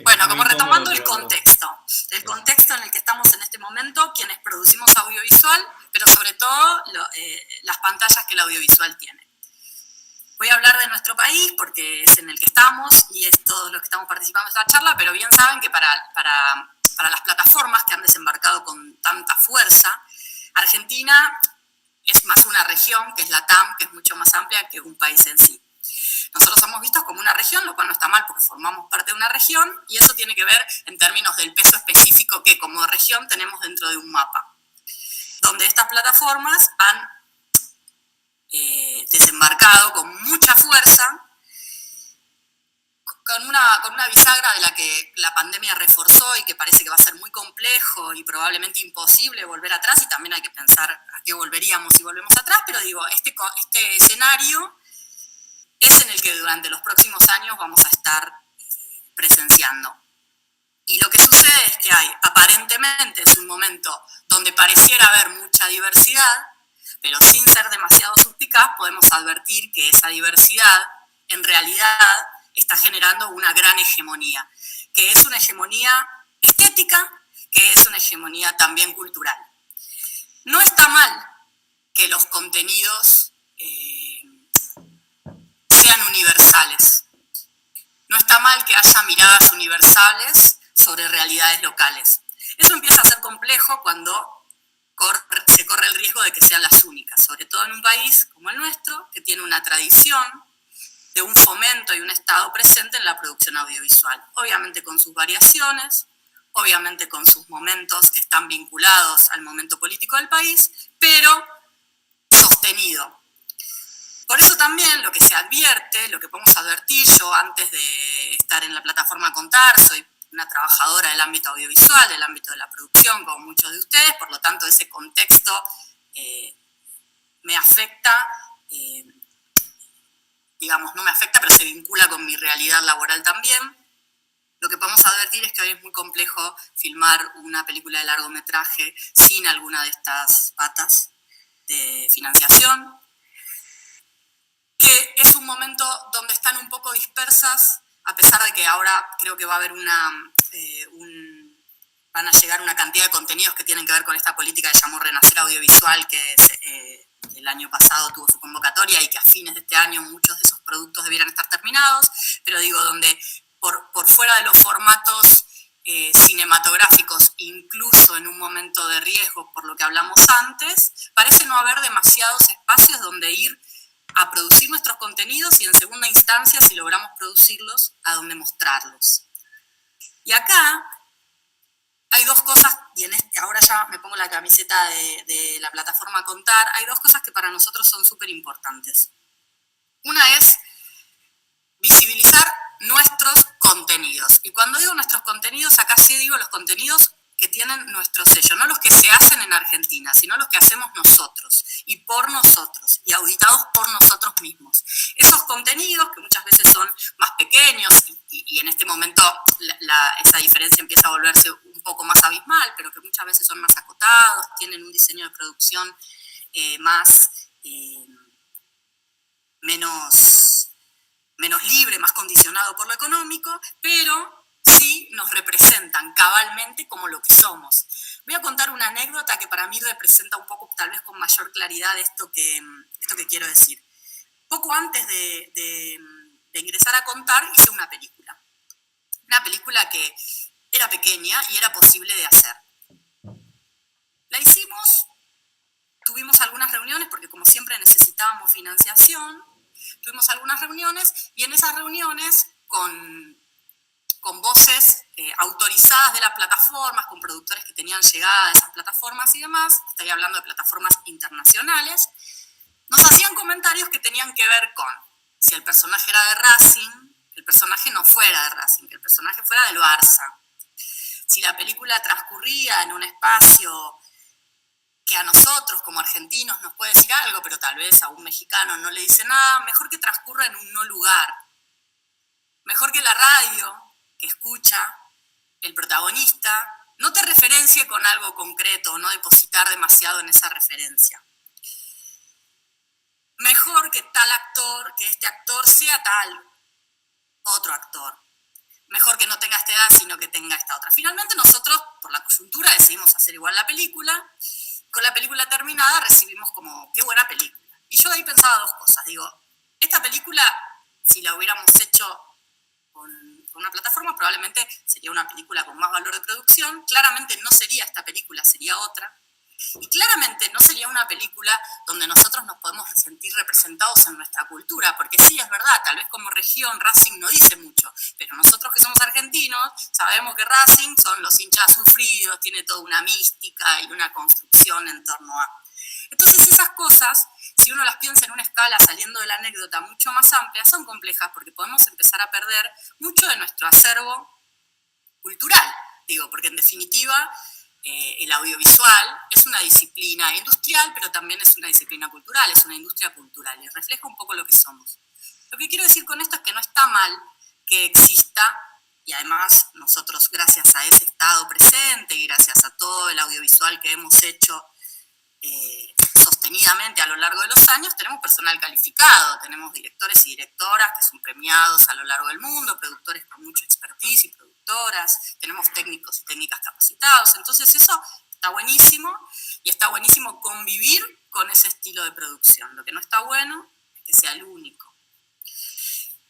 Bueno, Muy como incómodo, retomando pero el contexto en el que estamos en este momento, quienes producimos audiovisual, pero sobre todo las pantallas que el audiovisual tiene. Voy a hablar de nuestro país porque es en el que estamos y es todos los que estamos participando en esta charla, pero bien saben que para las plataformas que han desembarcado con tanta fuerza, Argentina es más una región, que es la TAM, que es mucho más amplia que un país en sí. Nosotros somos vistos como una región, lo cual no está mal porque formamos parte de una región, y eso tiene que ver en términos del peso específico que como región tenemos dentro de un mapa, donde estas plataformas han desembarcado con mucha fuerza, con una bisagra de la que la pandemia reforzó y que parece que va a ser muy complejo y probablemente imposible volver atrás, y también hay que pensar a qué volveríamos si volvemos atrás, pero digo, este escenario es en el que durante los próximos años vamos a estar presenciando. Y lo que sucede es que aparentemente es un momento donde pareciera haber mucha diversidad, pero sin ser demasiado suspicaz podemos advertir que esa diversidad en realidad está generando una gran hegemonía, que es una hegemonía estética, que es una hegemonía también cultural. No está mal que los contenidos sean universales. No está mal que haya miradas universales sobre realidades locales. Eso empieza a ser complejo cuando se corre el riesgo de que sean las únicas, sobre todo en un país como el nuestro, que tiene una tradición de un fomento y un estado presente en la producción audiovisual, obviamente con sus variaciones, obviamente con sus momentos que están vinculados al momento político del país, pero sostenido. Por eso también lo que se advierte, lo que podemos advertir, yo antes de estar en la plataforma Contar, soy una trabajadora del ámbito audiovisual, del ámbito de la producción, como muchos de ustedes, por lo tanto ese contexto me afecta, digamos, no me afecta, pero se vincula con mi realidad laboral también. Lo que podemos advertir es que hoy es muy complejo filmar una película de largometraje sin alguna de estas patas de financiación, que es un momento donde están un poco dispersas, a pesar de que ahora creo que va a haber van a llegar una cantidad de contenidos que tienen que ver con esta política que llamó Renacer Audiovisual, que el año pasado tuvo su convocatoria y que a fines de este año muchos de esos productos debieran estar terminados, pero digo, donde por fuera de los formatos cinematográficos, incluso en un momento de riesgo, por lo que hablamos antes, parece no haber demasiados espacios donde ir a producir nuestros contenidos y en segunda instancia, si logramos producirlos, a dónde mostrarlos. Y acá hay dos cosas, y ahora ya me pongo la camiseta de la plataforma Contar, hay dos cosas que para nosotros son súper importantes. Una es visibilizar nuestros contenidos. Y cuando digo nuestros contenidos, acá sí digo los contenidos que tienen nuestro sello, no los que se hacen en Argentina, sino los que hacemos nosotros y por nosotros y auditados por nosotros mismos. Esos contenidos que muchas veces son más pequeños y en este momento esa diferencia empieza a volverse un poco más abismal, pero que muchas veces son más acotados, tienen un diseño de producción menos libre, más condicionado por lo económico, pero sí nos representan cabalmente como lo que somos. Voy a contar una anécdota que para mí representa un poco, tal vez con mayor claridad, esto que quiero decir. Poco antes de ingresar a Contar, hice una película. Una película que era pequeña y era posible de hacer. La hicimos, tuvimos algunas reuniones, porque como siempre necesitábamos financiación, tuvimos algunas reuniones y en esas reuniones con voces autorizadas de las plataformas, con productores que tenían llegada a esas plataformas y demás, estoy hablando de plataformas internacionales, nos hacían comentarios que tenían que ver con si el personaje era de Racing, que el personaje no fuera de Racing, que el personaje fuera del Barça. Si la película transcurría en un espacio que a nosotros como argentinos nos puede decir algo, pero tal vez a un mexicano no le dice nada, mejor que transcurra en un no lugar. Mejor que la radio que escucha el protagonista no te referencie con algo concreto, no depositar demasiado en esa referencia. Mejor que tal actor, que este actor sea tal otro actor. mejor que no tenga esta edad, sino que tenga esta otra. Finalmente nosotros, por la coyuntura, decidimos hacer igual la película. Con la película terminada recibimos como, qué buena película. Y yo ahí pensaba dos cosas. Digo, esta película, si la hubiéramos hecho con una plataforma, probablemente sería una película con más valor de producción. Claramente no sería esta película, sería otra. Y claramente no sería una película donde nosotros nos podemos sentir representados en nuestra cultura, porque sí, es verdad, tal vez como región Racing no dice mucho, pero nosotros que somos argentinos sabemos que Racing son los hinchas sufridos, tiene toda una mística y una construcción en torno a... Entonces esas cosas, si uno las piensa en una escala saliendo de la anécdota mucho más amplia, son complejas porque podemos empezar a perder mucho de nuestro acervo cultural, digo, porque en definitiva el audiovisual es una disciplina industrial, pero también es una disciplina cultural, es una industria cultural y refleja un poco lo que somos. Lo que quiero decir con esto es que no está mal que exista, y además nosotros gracias a ese estado presente y gracias a todo el audiovisual que hemos hecho sostenidamente a lo largo de los años, tenemos personal calificado, tenemos directores y directoras que son premiados a lo largo del mundo, productores con mucha expertise y productoras, tenemos técnicos y técnicas capacitados, entonces eso está buenísimo y está buenísimo convivir con ese estilo de producción. Lo que no está bueno es que sea el único.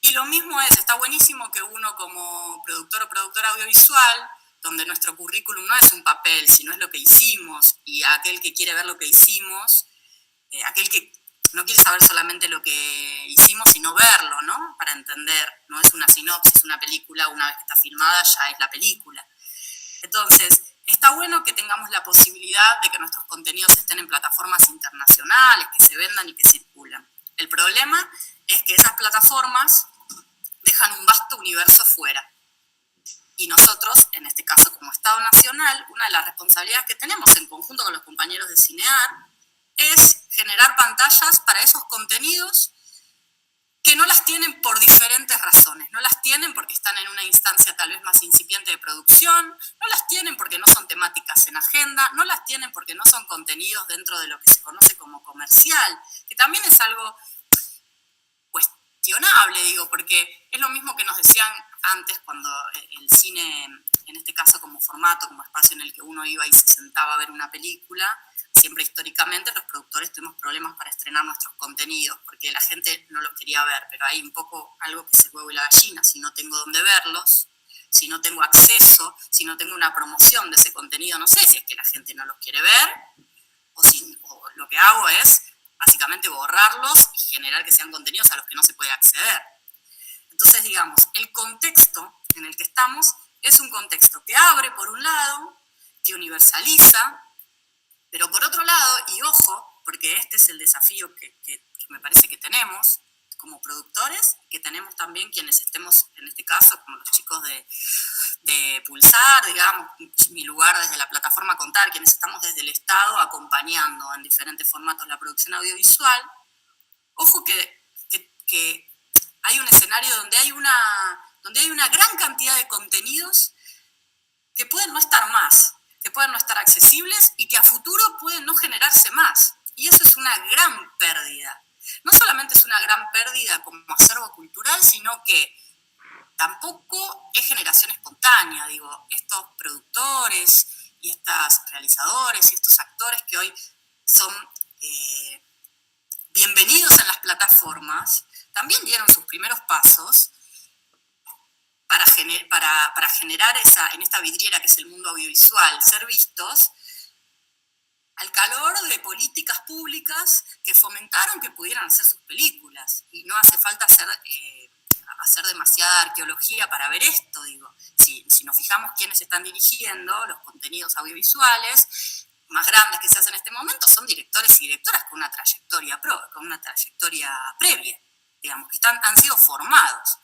Y lo mismo está buenísimo que uno como productor o productora audiovisual, donde nuestro currículum no es un papel, sino es lo que hicimos, y aquel que quiere ver lo que hicimos, aquel que no quiere saber solamente lo que hicimos, sino verlo, ¿no? Para entender, no es una sinopsis, una película, una vez que está filmada ya es la película. Entonces, está bueno que tengamos la posibilidad de que nuestros contenidos estén en plataformas internacionales, que se vendan y que circulan. El problema es que esas plataformas dejan un vasto universo fuera. Y nosotros, en este caso como Estado Nacional, una de las responsabilidades que tenemos en conjunto con los compañeros de Cinear es generar pantallas para esos contenidos que no las tienen por diferentes razones. No las tienen porque están en una instancia tal vez más incipiente de producción, no las tienen porque no son temáticas en agenda, no las tienen porque no son contenidos dentro de lo que se conoce como comercial, que también es algo cuestionable, digo, porque es lo mismo que nos decían antes cuando el cine, en este caso como formato, como espacio en el que uno iba y se sentaba a ver una película, siempre históricamente los productores tuvimos problemas para estrenar nuestros contenidos, porque la gente no los quería ver, pero hay un poco algo que es el huevo y la gallina. Si no tengo dónde verlos, si no tengo acceso, si no tengo una promoción de ese contenido, no sé si es que la gente no los quiere ver, o lo que hago es básicamente borrarlos y generar que sean contenidos a los que no se puede acceder. Entonces, digamos, el contexto en el que estamos es un contexto que abre por un lado, que universaliza, pero por otro lado, y ojo, porque este es el desafío que me parece que tenemos como productores, que tenemos también quienes estemos, en este caso, como los chicos de Pulsar, digamos, mi lugar desde la plataforma Contar, quienes estamos desde el Estado acompañando en diferentes formatos la producción audiovisual. Ojo que hay un escenario donde hay una gran cantidad de contenidos que pueden no estar más, que pueden no estar accesibles y que a futuro pueden no generarse más. Y eso es una gran pérdida. No solamente es una gran pérdida como acervo cultural, sino que tampoco es generación espontánea. Digo, estos productores y estos realizadores y estos actores que hoy son bienvenidos en las plataformas, también dieron sus primeros pasos para generar en esta vidriera que es el mundo audiovisual, ser vistos al calor de políticas públicas que fomentaron que pudieran hacer sus películas. Y no hace falta hacer demasiada arqueología para ver esto, digo. Si nos fijamos quiénes están dirigiendo los contenidos audiovisuales más grandes que se hacen en este momento, son directores y directoras con una trayectoria previa, digamos, que han sido formados.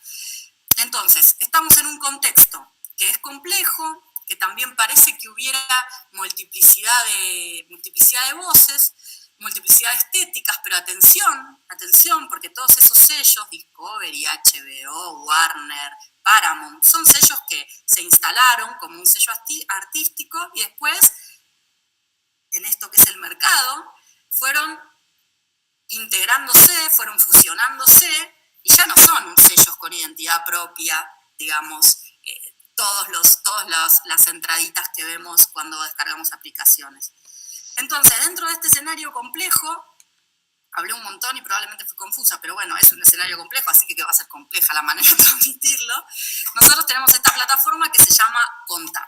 Entonces, estamos en un contexto que es complejo, que también parece que hubiera multiplicidad de voces, multiplicidad de estéticas, pero atención, porque todos esos sellos, Discovery, HBO, Warner, Paramount, son sellos que se instalaron como un sello artístico y después, en esto que es el mercado, fueron integrándose, fueron fusionándose, y ya no son sellos con identidad propia, digamos, todas las entraditas que vemos cuando descargamos aplicaciones. Entonces, dentro de este escenario complejo, hablé un montón y probablemente fui confusa, pero bueno, es un escenario complejo, así que va a ser compleja la manera de transmitirlo. Nosotros tenemos esta plataforma que se llama Contar.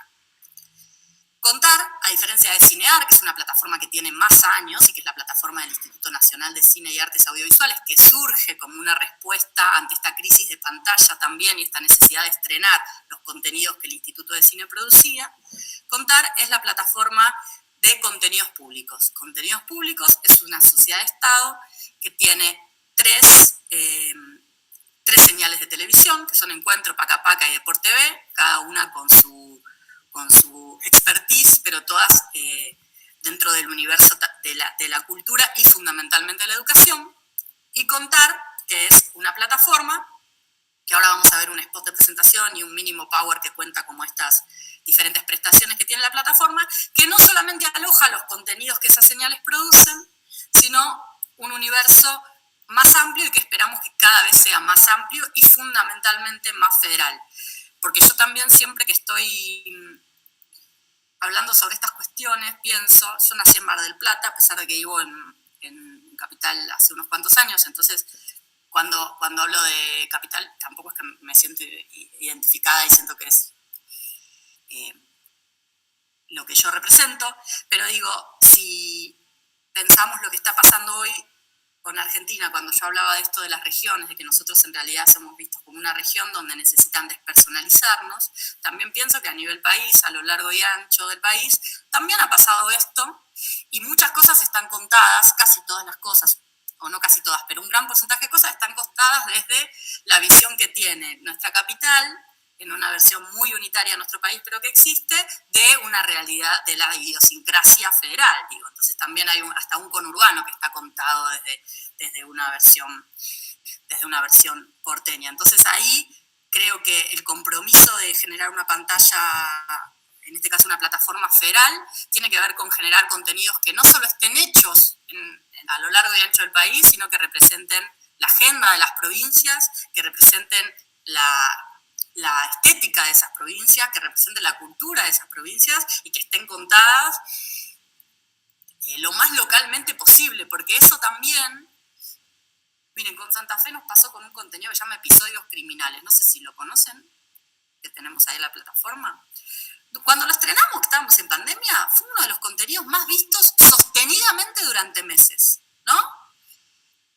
Contar, a diferencia de Cinear, que es una plataforma que tiene más años y que es la plataforma del Instituto Nacional de Cine y Artes Audiovisuales, que surge como una respuesta ante esta crisis de pantalla también y esta necesidad de estrenar los contenidos que el Instituto de Cine producía, Contar es la plataforma de contenidos públicos. Contenidos públicos es una sociedad de Estado que tiene tres señales de televisión, que son Encuentro, Paca Paca y Deporte TV, cada una con su expertise, pero todas dentro del universo de la cultura y fundamentalmente la educación. Y Contar, que es una plataforma, que ahora vamos a ver un spot de presentación y un mínimo power que cuenta como estas diferentes prestaciones que tiene la plataforma, que no solamente aloja los contenidos que esas señales producen, sino un universo más amplio y que esperamos que cada vez sea más amplio y fundamentalmente más federal. Porque yo también siempre que estoy hablando sobre estas cuestiones, pienso, yo nací en Mar del Plata, a pesar de que vivo en Capital hace unos cuantos años, entonces cuando hablo de Capital tampoco es que me siento identificada y siento que es lo que yo represento, pero digo, si pensamos lo que está pasando hoy con Argentina, cuando yo hablaba de esto de las regiones, de que nosotros en realidad somos vistos como una región donde necesitan despersonalizarnos, también pienso que a nivel país, a lo largo y ancho del país, también ha pasado esto y muchas cosas están contadas, casi todas las cosas, o no casi todas, pero un gran porcentaje de cosas están contadas desde la visión que tiene nuestra capital, en una versión muy unitaria de nuestro país, pero que existe, de una realidad de la idiosincrasia federal, digo. Entonces también hay hasta un conurbano que está contado desde una versión porteña. Entonces ahí creo que el compromiso de generar una pantalla, en este caso una plataforma federal, tiene que ver con generar contenidos que no solo estén hechos a lo largo y ancho del país, sino que representen la agenda de las provincias, que representen la estética de esas provincias, que representen la cultura de esas provincias y que estén contadas lo más localmente posible, porque eso también, miren, con Santa Fe nos pasó con un contenido que se llama Episodios Criminales, no sé si lo conocen, que tenemos ahí en la plataforma. Cuando lo estrenamos, que estábamos en pandemia, fue uno de los contenidos más vistos sostenidamente durante meses, ¿no?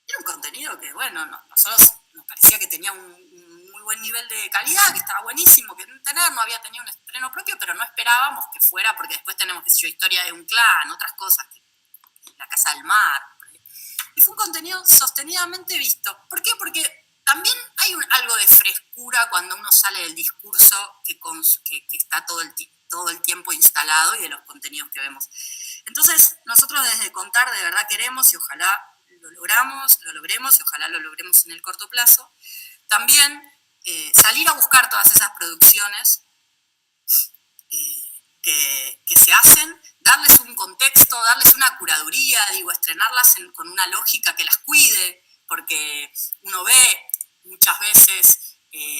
Era un contenido que, bueno, nosotros nos parecía que tenía un muy buen nivel de calidad, que estaba buenísimo, que no había tenido un estreno propio, pero no esperábamos que fuera, porque después tenemos, qué sé yo, Historia de un clan, otras cosas, La Casa del Mar. Y fue un contenido sostenidamente visto. ¿Por qué? Porque también hay algo de frescura cuando uno sale del discurso que está todo el tiempo instalado y de los contenidos que vemos. Entonces, nosotros desde Contar de verdad queremos y ojalá lo logremos y ojalá lo logremos en el corto plazo, también salir a buscar todas esas producciones que se hacen, darles un contexto, darles una curaduría, estrenarlas con una lógica que las cuide, porque uno ve muchas veces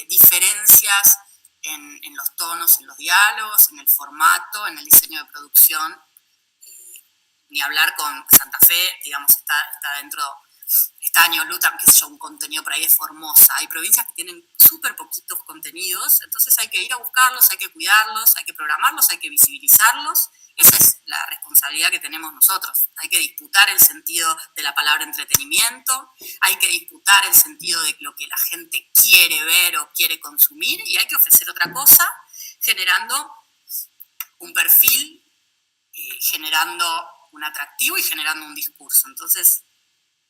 diferencias en los tonos, en los diálogos, en el formato, en el diseño de producción. Ni hablar con Santa Fe, digamos, está dentro, está Año Luta, qué sé yo, un contenido por ahí es Formosa. Hay provincias que tienen súper poquitos contenidos, entonces hay que ir a buscarlos, hay que cuidarlos, hay que programarlos, hay que visibilizarlos. Esa es la responsabilidad que tenemos nosotros. Hay que disputar el sentido de la palabra entretenimiento, hay que disputar el sentido de lo que la gente quiere ver o quiere consumir y hay que ofrecer otra cosa, generando un perfil, generando un atractivo y generando un discurso. Entonces,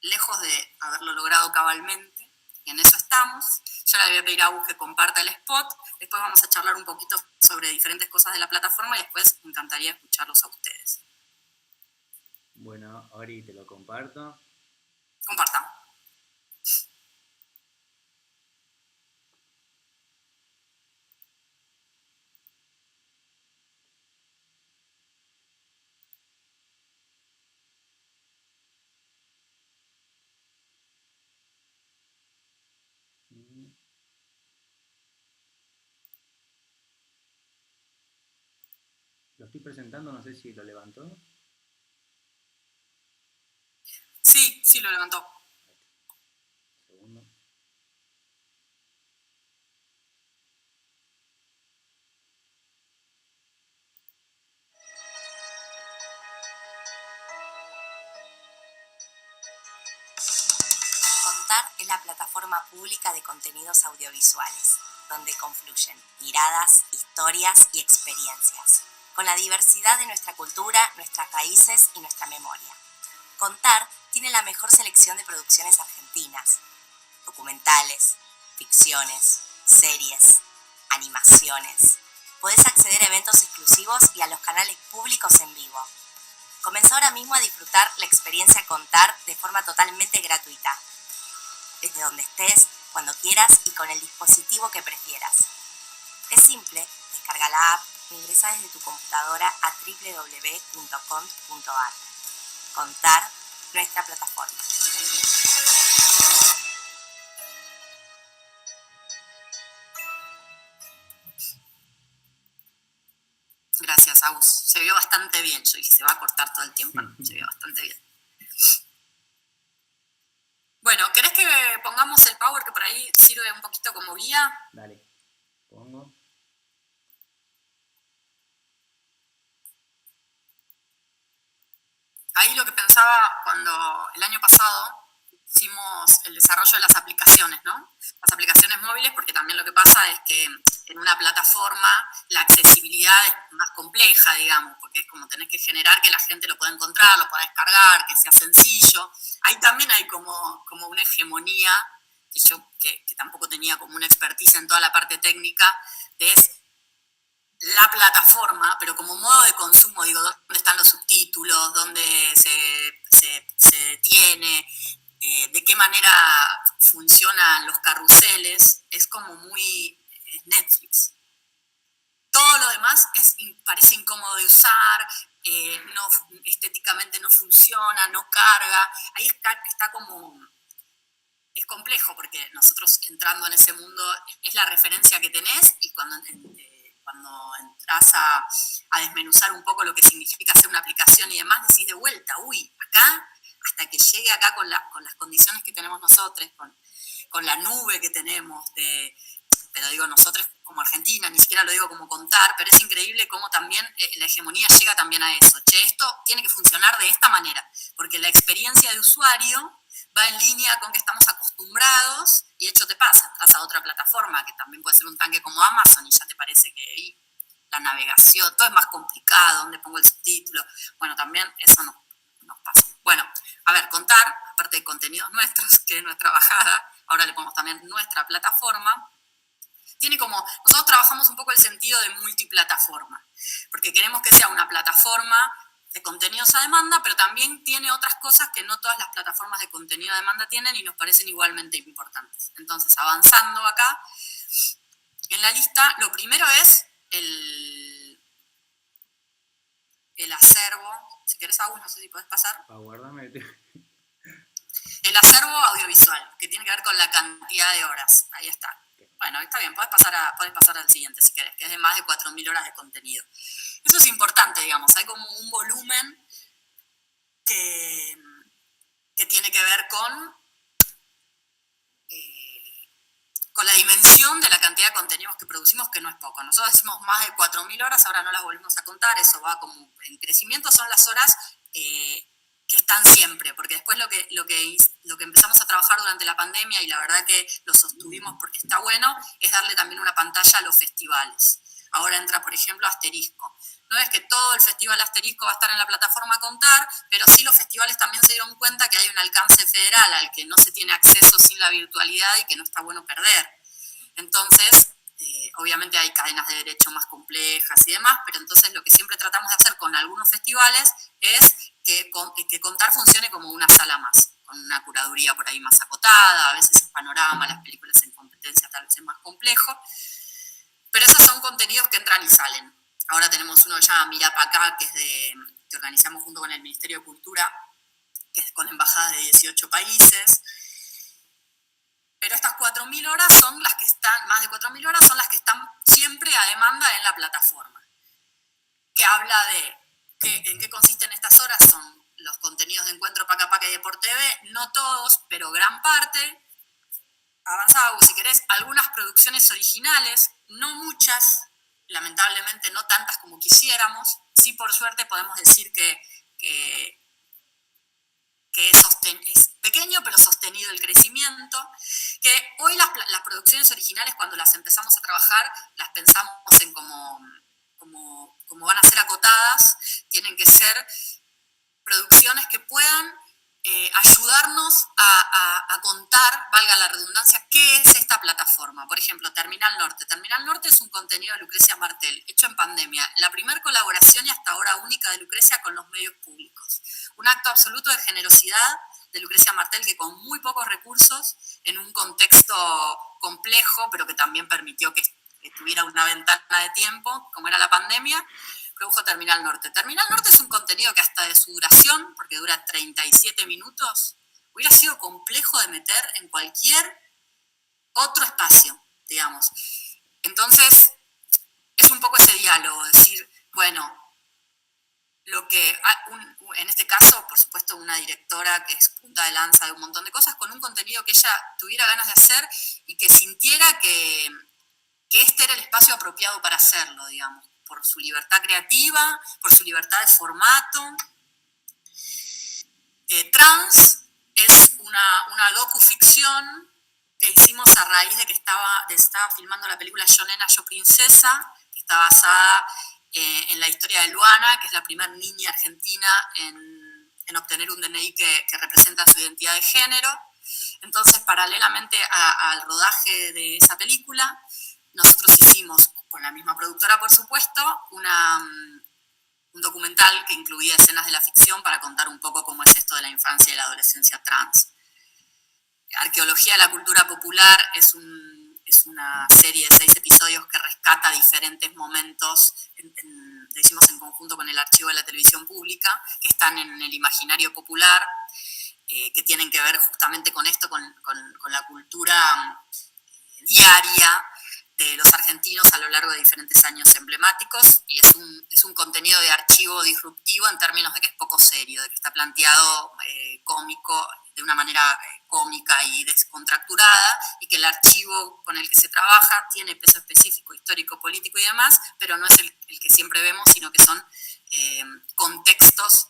lejos de haberlo logrado cabalmente, y en eso estamos, yo le voy a pedir a Agus que comparta el spot, después vamos a charlar un poquito sobre diferentes cosas de la plataforma y después me encantaría escucharlos a ustedes. Bueno, Ori, te lo comparto. Compartamos. estoy presentando, no sé si lo levantó. Sí, sí, lo levantó. Segundo. Contar es la plataforma pública de contenidos audiovisuales, donde confluyen miradas, historias y experiencias, con la diversidad de nuestra cultura, nuestras raíces y nuestra memoria. Contar tiene la mejor selección de producciones argentinas, documentales, ficciones, series, animaciones. Podés acceder a eventos exclusivos y a los canales públicos en vivo. Comenzá ahora mismo a disfrutar la experiencia Contar de forma totalmente gratuita, desde donde estés, cuando quieras y con el dispositivo que prefieras. Es simple, descarga la app o ingresa desde tu computadora a www.cont.ar. Contar, nuestra plataforma. Gracias, Agus. Se vio bastante bien. Yo dije, se va a cortar todo el tiempo. Se vio bastante bien. Bueno, ¿querés que pongamos el power que por ahí sirve un poquito como guía? Dale, pongo. Ahí lo que pensaba cuando el año pasado hicimos el desarrollo de las aplicaciones, ¿no? Las aplicaciones móviles, porque también lo que pasa es que en una plataforma la accesibilidad es más compleja, digamos, porque es como tenés que generar que la gente lo pueda encontrar, lo pueda descargar, que sea sencillo. Ahí también hay como una hegemonía, que yo que tampoco tenía como una expertise en toda la parte técnica, es la plataforma, pero como modo de consumo, digo, dónde están los subtítulos, dónde se detiene, de qué manera funcionan los carruseles, es como muy Netflix. Todo lo demás parece incómodo de usar, estéticamente no funciona, no carga. Ahí está como... Es complejo porque nosotros entrando en ese mundo es la referencia que tenés y cuando entras a desmenuzar un poco lo que significa hacer una aplicación y demás, decís de vuelta, uy, acá, hasta que llegue acá con las condiciones que tenemos nosotros, con la nube que tenemos, pero digo nosotros como Argentina, ni siquiera lo digo como Contar, pero es increíble cómo también la hegemonía llega también a eso. Che, esto tiene que funcionar de esta manera, porque la experiencia de usuario va en línea con que estamos acostumbrados y hecho te pasa, entras a otra plataforma que también puede ser un tanque como Amazon y ya te parece que la navegación, todo es más complicado, dónde pongo el subtítulo. Bueno, también eso nos pasa. Bueno, a ver, Contar, aparte de contenidos nuestros, que es nuestra bajada, ahora le ponemos también nuestra plataforma, tiene como, nosotros trabajamos un poco el sentido de multiplataforma, porque queremos que sea una plataforma de contenidos a demanda, pero también tiene otras cosas que no todas las plataformas de contenido a demanda tienen y nos parecen igualmente importantes. Entonces, avanzando acá, en la lista, lo primero es el acervo. Si querés, Agus, no sé si podés pasar. Aguárdame. El acervo audiovisual, que tiene que ver con la cantidad de horas. Ahí está. Bueno, está bien, podés pasar al siguiente si querés, que es de más de 4.000 horas de contenido. Eso es importante, digamos. Hay como un volumen que tiene que ver con la dimensión de la cantidad de contenidos que producimos, que no es poco. Nosotros decimos más de 4.000 horas, ahora no las volvemos a contar, eso va como en crecimiento, son las horas que están siempre, porque después lo que empezamos a trabajar durante la pandemia, y la verdad que lo sostuvimos porque está bueno, es darle también una pantalla a los festivales. Ahora entra, por ejemplo, Asterisco. No es que todo el festival Asterisco va a estar en la plataforma Contar, pero sí los festivales también se dieron cuenta que hay un alcance federal al que no se tiene acceso sin la virtualidad y que no está bueno perder. Entonces, obviamente hay cadenas de derecho más complejas y demás, pero entonces lo que siempre tratamos de hacer con algunos festivales es que Contar funcione como una sala más, con una curaduría por ahí más acotada, a veces es panorama, las películas en competencia tal vez es más complejo, pero esos son contenidos que entran y salen. Ahora tenemos uno que se llama Mirá Pa' Acá, que organizamos junto con el Ministerio de Cultura, que es con embajadas de 18 países. Pero estas 4.000 horas son las que están, más de 4.000 horas son las que están siempre a demanda en la plataforma. que habla de en qué consisten estas horas. Son los contenidos de Encuentro Paca Paca y Deport TV, no todos, pero gran parte. Avanzaba, si querés, algunas producciones originales, no muchas, lamentablemente no tantas como quisiéramos. Sí, por suerte podemos decir que es pequeño pero sostenido el crecimiento, que hoy las producciones originales, cuando las empezamos a trabajar, las pensamos en como van a ser acotadas, tienen que ser producciones que puedan ayudarnos a contar, valga la redundancia, qué es esta plataforma. Por ejemplo, Terminal Norte. Terminal Norte es un contenido de Lucrecia Martel, hecho en pandemia. La primera colaboración y hasta ahora única de Lucrecia con los medios públicos. Un acto absoluto de generosidad de Lucrecia Martel, que con muy pocos recursos, en un contexto complejo, pero que también permitió que tuviera una ventana de tiempo, como era la pandemia, produjo Terminal Norte. Terminal Norte es un contenido que hasta de su duración, porque dura 37 minutos, hubiera sido complejo de meter en cualquier otro espacio, digamos. Entonces, es un poco ese diálogo, decir, bueno, lo que en este caso, por supuesto, una directora que es punta de lanza de un montón de cosas, con un contenido que ella tuviera ganas de hacer y que sintiera que este era el espacio apropiado para hacerlo, digamos, por su libertad creativa, por su libertad de formato. Trans es una docuficción que hicimos a raíz de que estaba filmando la película Yo Nena, Yo Princesa, que está basada en la historia de Luana, que es la primera niña argentina en obtener un DNI que representa su identidad de género. Entonces, paralelamente al rodaje de esa película, nosotros hicimos, con la misma productora por supuesto, un documental que incluía escenas de la ficción para contar un poco cómo es esto de la infancia y la adolescencia trans. Arqueología de la cultura popular es una serie de 6 episodios que rescata diferentes momentos, lo hicimos en conjunto con el Archivo de la Televisión Pública, que están en el imaginario popular, que tienen que ver justamente con esto, con la cultura diaria de los argentinos a lo largo de diferentes años emblemáticos, y es un contenido de archivo disruptivo en términos de que es poco serio, de que está planteado cómico, de una manera cómica y descontracturada, y que el archivo con el que se trabaja tiene peso específico, histórico, político y demás, pero no es el que siempre vemos, sino que son contextos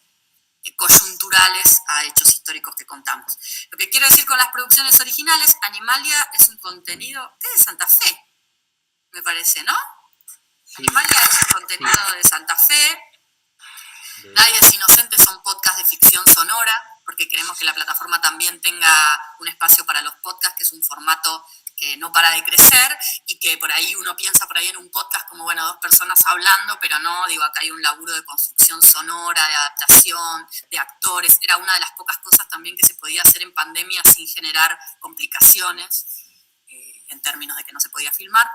coyunturales a hechos históricos que contamos. Lo que quiero decir con las producciones originales, Animalia es un contenido de Santa Fe, me parece, ¿no? Sí. Animalia es un contenido de Santa Fe. Nadie es inocente, son podcasts de ficción sonora, porque queremos que la plataforma también tenga un espacio para los podcasts, que es un formato que no para de crecer, y que por ahí uno piensa por ahí en un podcast como, bueno, 2 personas hablando, pero no, digo, acá hay un laburo de construcción sonora, de adaptación, de actores. Era una de las pocas cosas también que se podía hacer en pandemia sin generar complicaciones, en términos de que no se podía filmar.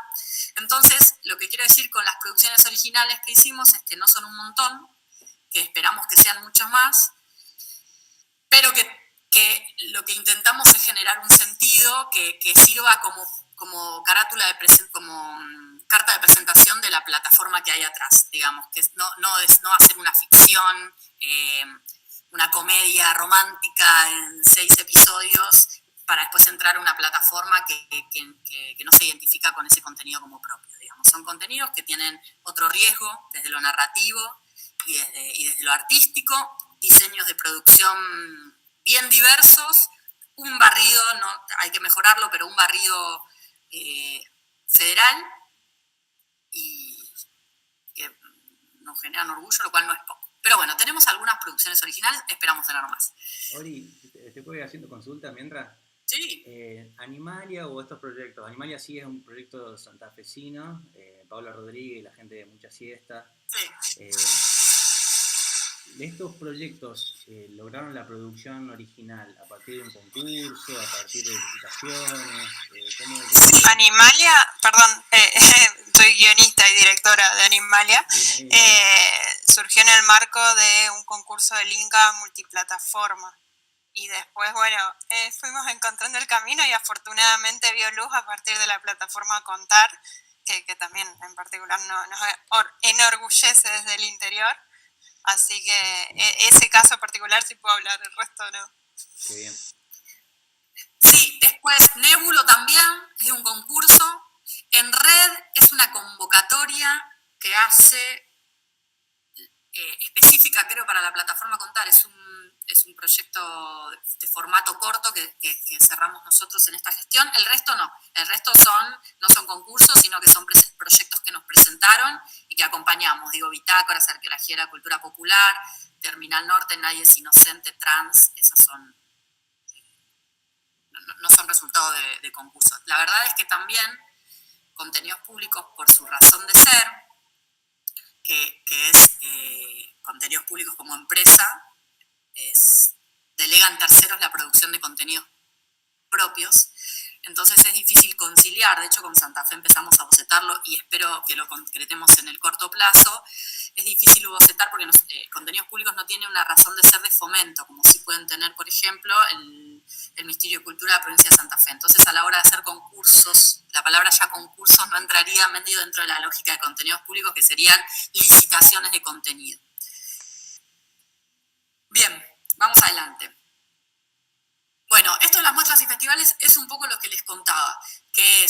Entonces, lo que quiero decir con las producciones originales que hicimos es que no son un montón, que esperamos que sean muchos más, pero que lo que intentamos es generar un sentido que sirva como carátula como carta de presentación de la plataforma que hay atrás, digamos, que no hacer una ficción, una comedia romántica en 6 episodios para después entrar a una plataforma que no se identifica con ese contenido como propio, digamos. Son contenidos que tienen otro riesgo desde lo narrativo y desde lo artístico, diseños de producción bien diversos, un barrido, no, hay que mejorarlo, pero un barrido federal, y que nos generan orgullo, lo cual no es poco. Pero bueno, tenemos algunas producciones originales, esperamos tener más. Ori, ¿te puedo ir haciendo consulta mientras? Sí. Animalia o estos proyectos. Animalia sí es un proyecto santafesino, Paula Rodríguez, la gente de Mucha Siesta. Sí. ¿Estos proyectos lograron la producción original a partir de un concurso, a partir de licitaciones? Sí, Animalia, perdón, soy guionista y directora de Animalia, surgió en el marco de un concurso del Inca multiplataforma. Y después, bueno, fuimos encontrando el camino y afortunadamente vio luz a partir de la plataforma Contar, que también en particular nos enorgullece desde el interior. Así que ese caso particular sí puedo hablar, el resto no. Qué bien. Sí, después Nébulo también es un concurso. En Red es una convocatoria que hace específica, creo, para la plataforma Contar. Es un proyecto de formato corto que cerramos nosotros en esta gestión. El resto no. El resto no son concursos, sino que son proyectos que nos presentaron y que acompañamos. Digo, Bitácoras, Arqueología, Cultura Popular, Terminal Norte, Nadie es Inocente, Trans. Esas son... no son resultado de concursos. La verdad es que también Contenidos Públicos, por su razón de ser, que es Contenidos Públicos como empresa, delegan terceros la producción de contenidos propios. Entonces es difícil conciliar. De hecho, con Santa Fe empezamos a bocetarlo y espero que lo concretemos en el corto plazo. Es difícil bocetar porque Contenidos Públicos no tiene una razón de ser de fomento, como sí pueden tener, por ejemplo, el Ministerio de Cultura de la Provincia de Santa Fe. Entonces, a la hora de hacer concursos, la palabra ya concursos no entraría medio dentro de la lógica de Contenidos Públicos, que serían licitaciones de contenido. Bien, vamos adelante. Bueno, esto de las muestras y festivales es un poco lo que les contaba, que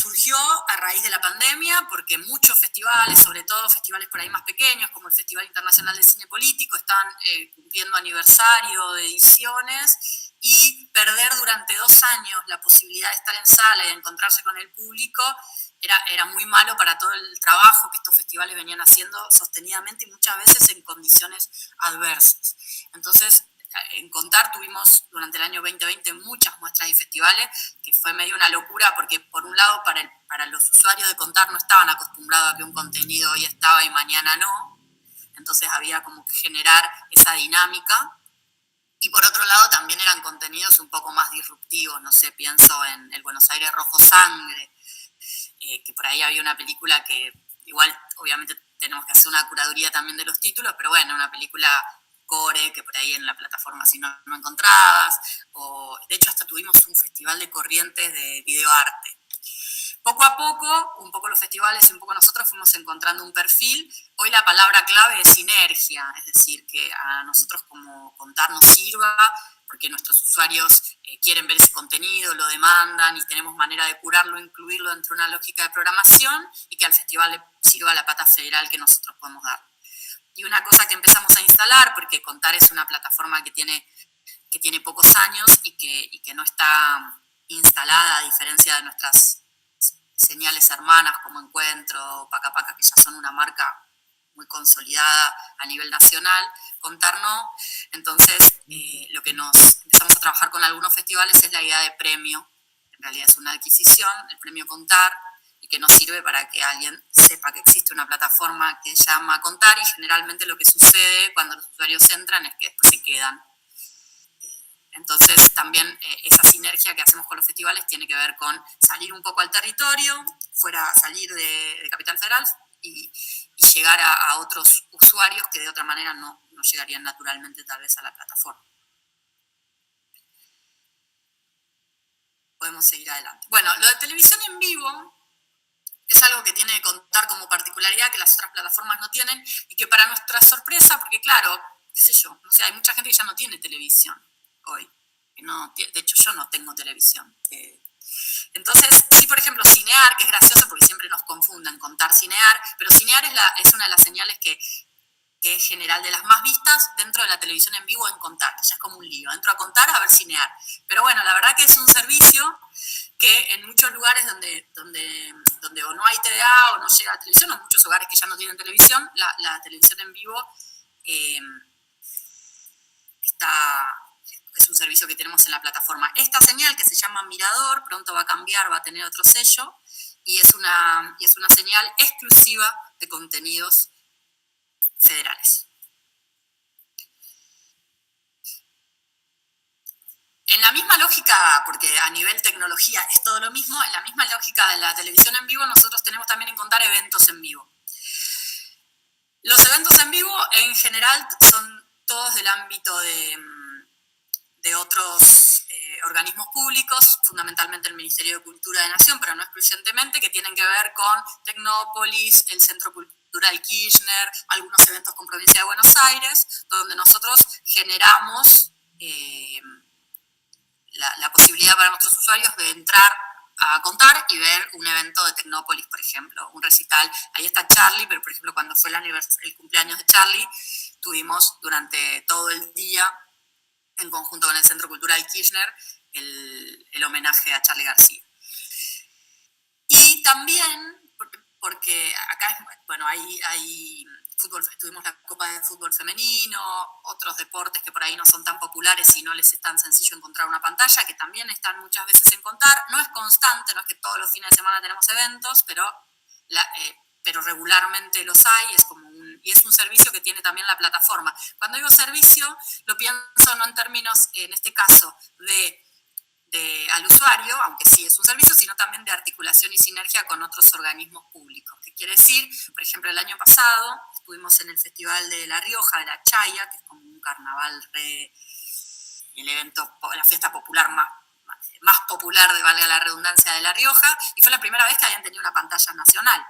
surgió a raíz de la pandemia, porque muchos festivales, sobre todo festivales por ahí más pequeños, como el Festival Internacional de Cine Político, están cumpliendo aniversario de ediciones, y perder durante 2 años la posibilidad de estar en sala y de encontrarse con el público era muy malo para todo el trabajo que estos festivales venían haciendo sostenidamente y muchas veces en condiciones adversas. Entonces, en Contar tuvimos durante el año 2020 muchas muestras y festivales, que fue medio una locura porque por un lado para los usuarios de Contar no estaban acostumbrados a que un contenido hoy estaba y mañana no, entonces había como que generar esa dinámica, y por otro lado también eran contenidos un poco más disruptivos. No sé, pienso en el Buenos Aires Rojo Sangre, que por ahí había una película que igual obviamente tenemos que hacer una curaduría también de los títulos, pero bueno, una película core que por ahí en la plataforma si no encontrabas, o de hecho hasta tuvimos un festival de Corrientes de videoarte. Poco a poco, un poco los festivales y un poco nosotros fuimos encontrando un perfil. Hoy la palabra clave es sinergia, es decir, que a nosotros como Contar nos sirva porque nuestros usuarios quieren ver ese contenido, lo demandan y tenemos manera de curarlo, incluirlo dentro de una lógica de programación, y que al festival le sirva la pata federal que nosotros podemos dar. Y una cosa que empezamos a instalar, porque Contar es una plataforma que tiene pocos años y que no está instalada, a diferencia de nuestras señales hermanas como Encuentro, Paca Paca, que ya son una marca muy consolidada a nivel nacional, Contar no. Entonces, lo que empezamos a trabajar con algunos festivales es la idea de premio. En realidad es una adquisición, el premio Contar, y que nos sirve para que alguien sepa que existe una plataforma que se llama Contar, y generalmente lo que sucede cuando los usuarios entran es que después se quedan. Entonces también esa sinergia que hacemos con los festivales tiene que ver con salir un poco al territorio, salir de Capital Federal y llegar a otros usuarios que de otra manera no llegarían naturalmente tal vez a la plataforma. Podemos seguir adelante. Bueno, lo de televisión en vivo es algo que tiene que Contar como particularidad que las otras plataformas no tienen, y que para nuestra sorpresa, porque claro, qué sé yo, no sé, hay mucha gente que ya no tiene televisión hoy. No, de hecho, yo no tengo televisión. Entonces, sí, por ejemplo, Cinear, que es gracioso porque siempre nos confunden Contar, Cinear, pero Cinear es una de las señales que es general de las más vistas dentro de la televisión en vivo en Contar, que ya es como un lío. Entro a Contar a ver Cinear. Pero bueno, la verdad que es un servicio que en muchos lugares donde o no hay TVA o no llega la televisión, o en muchos hogares que ya no tienen televisión, la televisión en vivo es un servicio que tenemos en la plataforma. Esta señal, que se llama Mirador, pronto va a cambiar, va a tener otro sello, y es una señal exclusiva de contenidos federales. En la misma lógica, porque a nivel tecnología es todo lo mismo, en la misma lógica de la televisión en vivo, nosotros tenemos también en Contar eventos en vivo. Los eventos en vivo en general son todos del ámbito de de otros organismos públicos, fundamentalmente el Ministerio de Cultura de Nación, pero no excluyentemente, que tienen que ver con Tecnópolis, el Centro Cultural Kirchner, algunos eventos con Provincia de Buenos Aires, donde nosotros generamos la posibilidad para nuestros usuarios de entrar a contar y ver un evento de Tecnópolis, por ejemplo, un recital. Ahí está Charlie, pero por ejemplo cuando fue el cumpleaños de Charlie, tuvimos durante todo el día, en conjunto con el Centro Cultural Kirchner, el homenaje a Charlie García. Y también, porque acá, bueno, hay fútbol, tuvimos la Copa de Fútbol Femenino, otros deportes que por ahí no son tan populares y no les es tan sencillo encontrar una pantalla, que también están muchas veces en contar. No es constante, no es que todos los fines de semana tenemos eventos, pero regularmente los hay, y es un servicio que tiene también la plataforma. Cuando digo servicio, lo pienso no en términos, en este caso, al usuario, aunque sí es un servicio, sino también de articulación y sinergia con otros organismos públicos. ¿Qué quiere decir? Por ejemplo, el año pasado estuvimos en el Festival de La Rioja, de la Chaya, que es como un carnaval, el evento, la fiesta popular más popular, valga la redundancia, de La Rioja, y fue la primera vez que habían tenido una pantalla nacional.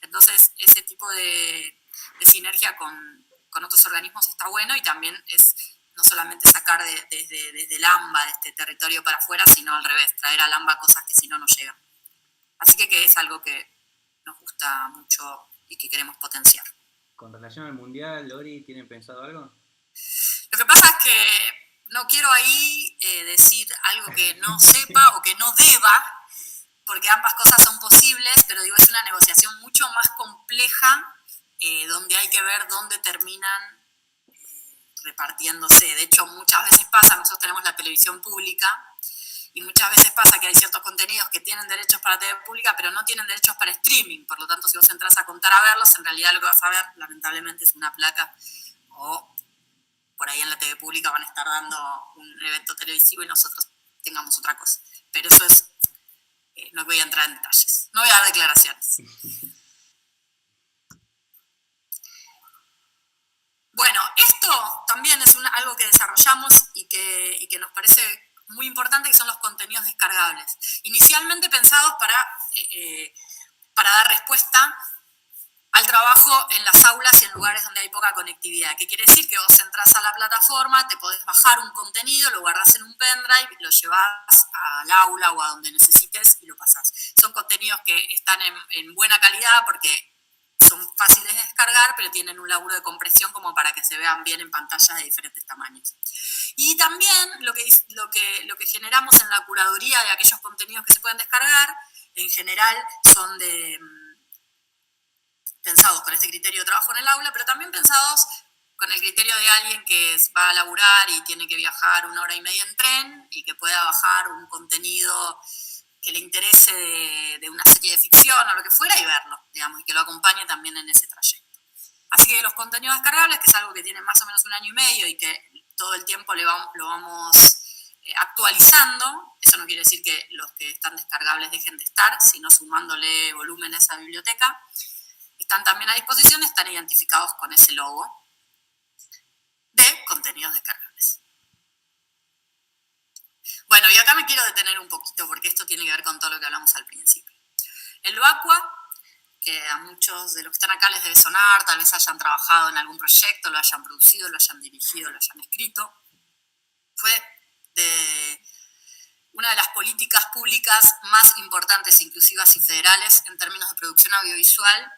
Entonces, ese tipo de sinergia con otros organismos está bueno, y también es no solamente sacar desde el AMBA, de este territorio para afuera, sino al revés, traer al AMBA cosas que si no, no llegan. Así que es algo que nos gusta mucho y que queremos potenciar. Con relación al Mundial, Lori, ¿tienen pensado algo? Lo que pasa es que no quiero ahí decir algo que no sepa o que no deba, porque ambas cosas son posibles, pero digo, es una negociación mucho más compleja, donde hay que ver dónde terminan repartiéndose. De hecho, muchas veces pasa, nosotros tenemos la televisión pública, y muchas veces pasa que hay ciertos contenidos que tienen derechos para TV pública, pero no tienen derechos para streaming. Por lo tanto, si vos entras a contar a verlos, en realidad lo que vas a ver, lamentablemente, es una placa, o por ahí en la TV pública van a estar dando un evento televisivo y nosotros tengamos otra cosa. Pero eso es, no voy a entrar en detalles, no voy a dar declaraciones. Bueno, esto también es algo que desarrollamos y que nos parece muy importante, que son los contenidos descargables. Inicialmente pensados para dar respuesta al trabajo en las aulas y en lugares donde hay poca conectividad. ¿Qué quiere decir? Que vos entras a la plataforma, te podés bajar un contenido, lo guardás en un pendrive, lo llevás al aula o a donde necesites y lo pasás. Son contenidos que están en buena calidad porque son fáciles de descargar, pero tienen un laburo de compresión como para que se vean bien en pantallas de diferentes tamaños. Y también lo que generamos en la curaduría de aquellos contenidos que se pueden descargar, en general son pensados con este criterio de trabajo en el aula, pero también pensados con el criterio de alguien que va a laburar y tiene que viajar 1 hora y media en tren y que pueda bajar un contenido que le interese de una serie de ficción o lo que fuera y verlo, digamos, y que lo acompañe también en ese trayecto. Así que los contenidos descargables, que es algo que tiene más o menos 1 año y medio y que todo el tiempo lo vamos actualizando, eso no quiere decir que los que están descargables dejen de estar, sino sumándole volumen a esa biblioteca, están también a disposición, están identificados con ese logo de contenidos descargables. Bueno, y acá me quiero detener un poquito porque esto tiene que ver con todo lo que hablamos al principio. El VACUA, que a muchos de los que están acá les debe sonar, tal vez hayan trabajado en algún proyecto, lo hayan producido, lo hayan dirigido, lo hayan escrito, fue una de las políticas públicas más importantes, inclusivas y federales en términos de producción audiovisual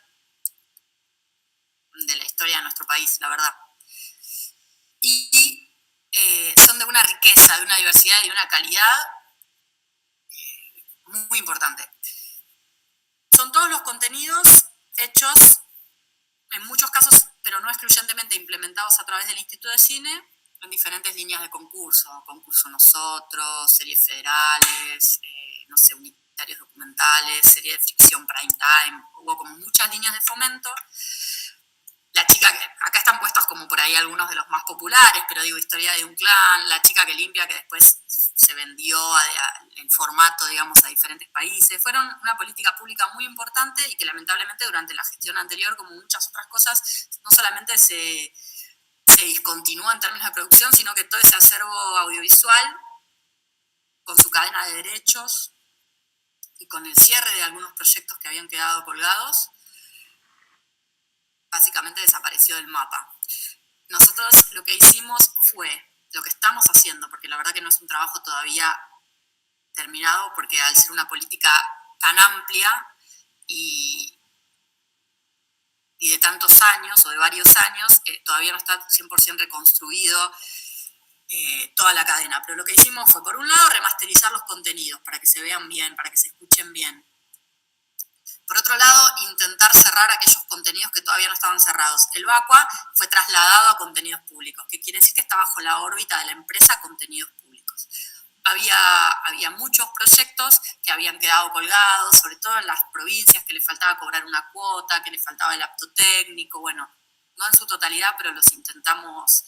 de la historia de nuestro país, la verdad. Y son de una riqueza, de una diversidad y de una calidad muy importante. Son todos los contenidos hechos, en muchos casos, pero no excluyentemente implementados a través del Instituto de Cine, en diferentes líneas de concurso Nosotros, series federales, no sé, unitarios documentales, serie de ficción prime time, hubo como muchas líneas de fomento. La chica, acá están puestos como por ahí algunos de los más populares, pero digo, Historia de un clan, La chica que limpia, que después se vendió en formato, digamos, a diferentes países. Fueron una política pública muy importante y que lamentablemente durante la gestión anterior, como muchas otras cosas, no solamente se se discontinúa en términos de producción, sino que todo ese acervo audiovisual, con su cadena de derechos y con el cierre de algunos proyectos que habían quedado colgados, básicamente desapareció del mapa. Nosotros lo que hicimos fue, lo que estamos haciendo, porque la verdad que no es un trabajo todavía terminado, porque al ser una política tan amplia y de tantos años o de varios años, todavía no está 100% reconstruido toda la cadena. Pero lo que hicimos fue, por un lado, remasterizar los contenidos para que se vean bien, para que se escuchen bien. Por otro lado, intentar cerrar aquellos contenidos que todavía no estaban cerrados. El VACUA fue trasladado a contenidos públicos, que quiere decir que está bajo la órbita de la empresa contenidos públicos. Había muchos proyectos que habían quedado colgados, sobre todo en las provincias, que les faltaba cobrar una cuota, que les faltaba el apto técnico, bueno, no en su totalidad, pero los intentamos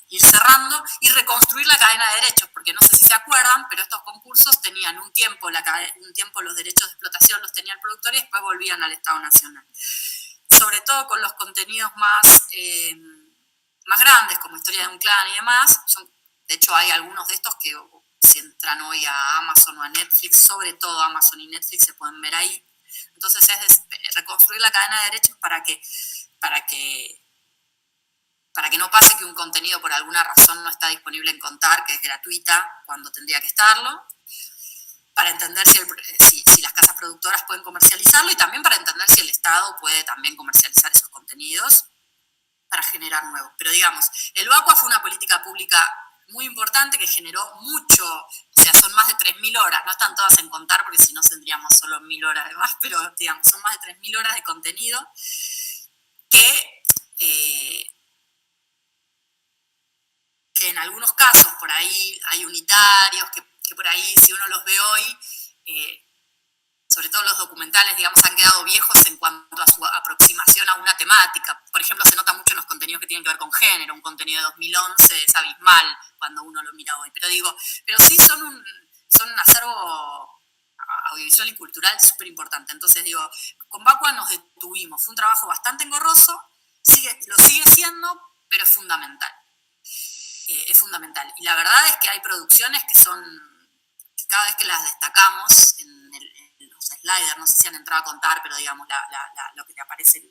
ir cerrando y reconstruir la cadena de derechos, porque no sé si se acuerdan, pero estos concursos tenían un tiempo los derechos de explotación los tenía el productor y después volvían al Estado Nacional. Sobre todo con los contenidos más grandes, como Historia de un Clan y demás, de hecho hay algunos de estos que si entran hoy a Amazon o a Netflix, sobre todo Amazon y Netflix se pueden ver ahí. Entonces es reconstruir la cadena de derechos para que no pase que un contenido por alguna razón no está disponible en Contar, que es gratuita, cuando tendría que estarlo, para entender si las casas productoras pueden comercializarlo y también para entender si el Estado puede también comercializar esos contenidos para generar nuevos. Pero digamos, el VACUA fue una política pública muy importante que generó mucho, o sea, son más de 3.000 horas, no están todas en Contar porque si no tendríamos solo 1.000 horas de más, pero digamos, son más de 3.000 horas de contenido que en algunos casos por ahí hay unitarios, que por ahí si uno los ve hoy, sobre todo los documentales, digamos, han quedado viejos en cuanto a su aproximación a una temática. Por ejemplo, se nota mucho en los contenidos que tienen que ver con género. Un contenido de 2011 es abismal cuando uno lo mira hoy. Pero sí son un acervo audiovisual y cultural súper importante. Entonces, con VACUA nos detuvimos. Fue un trabajo bastante engorroso, lo sigue siendo, pero es fundamental. Es fundamental. Y la verdad es que hay producciones que cada vez que las destacamos en los sliders, no sé si han entrado a Contar, pero digamos, lo que te aparece,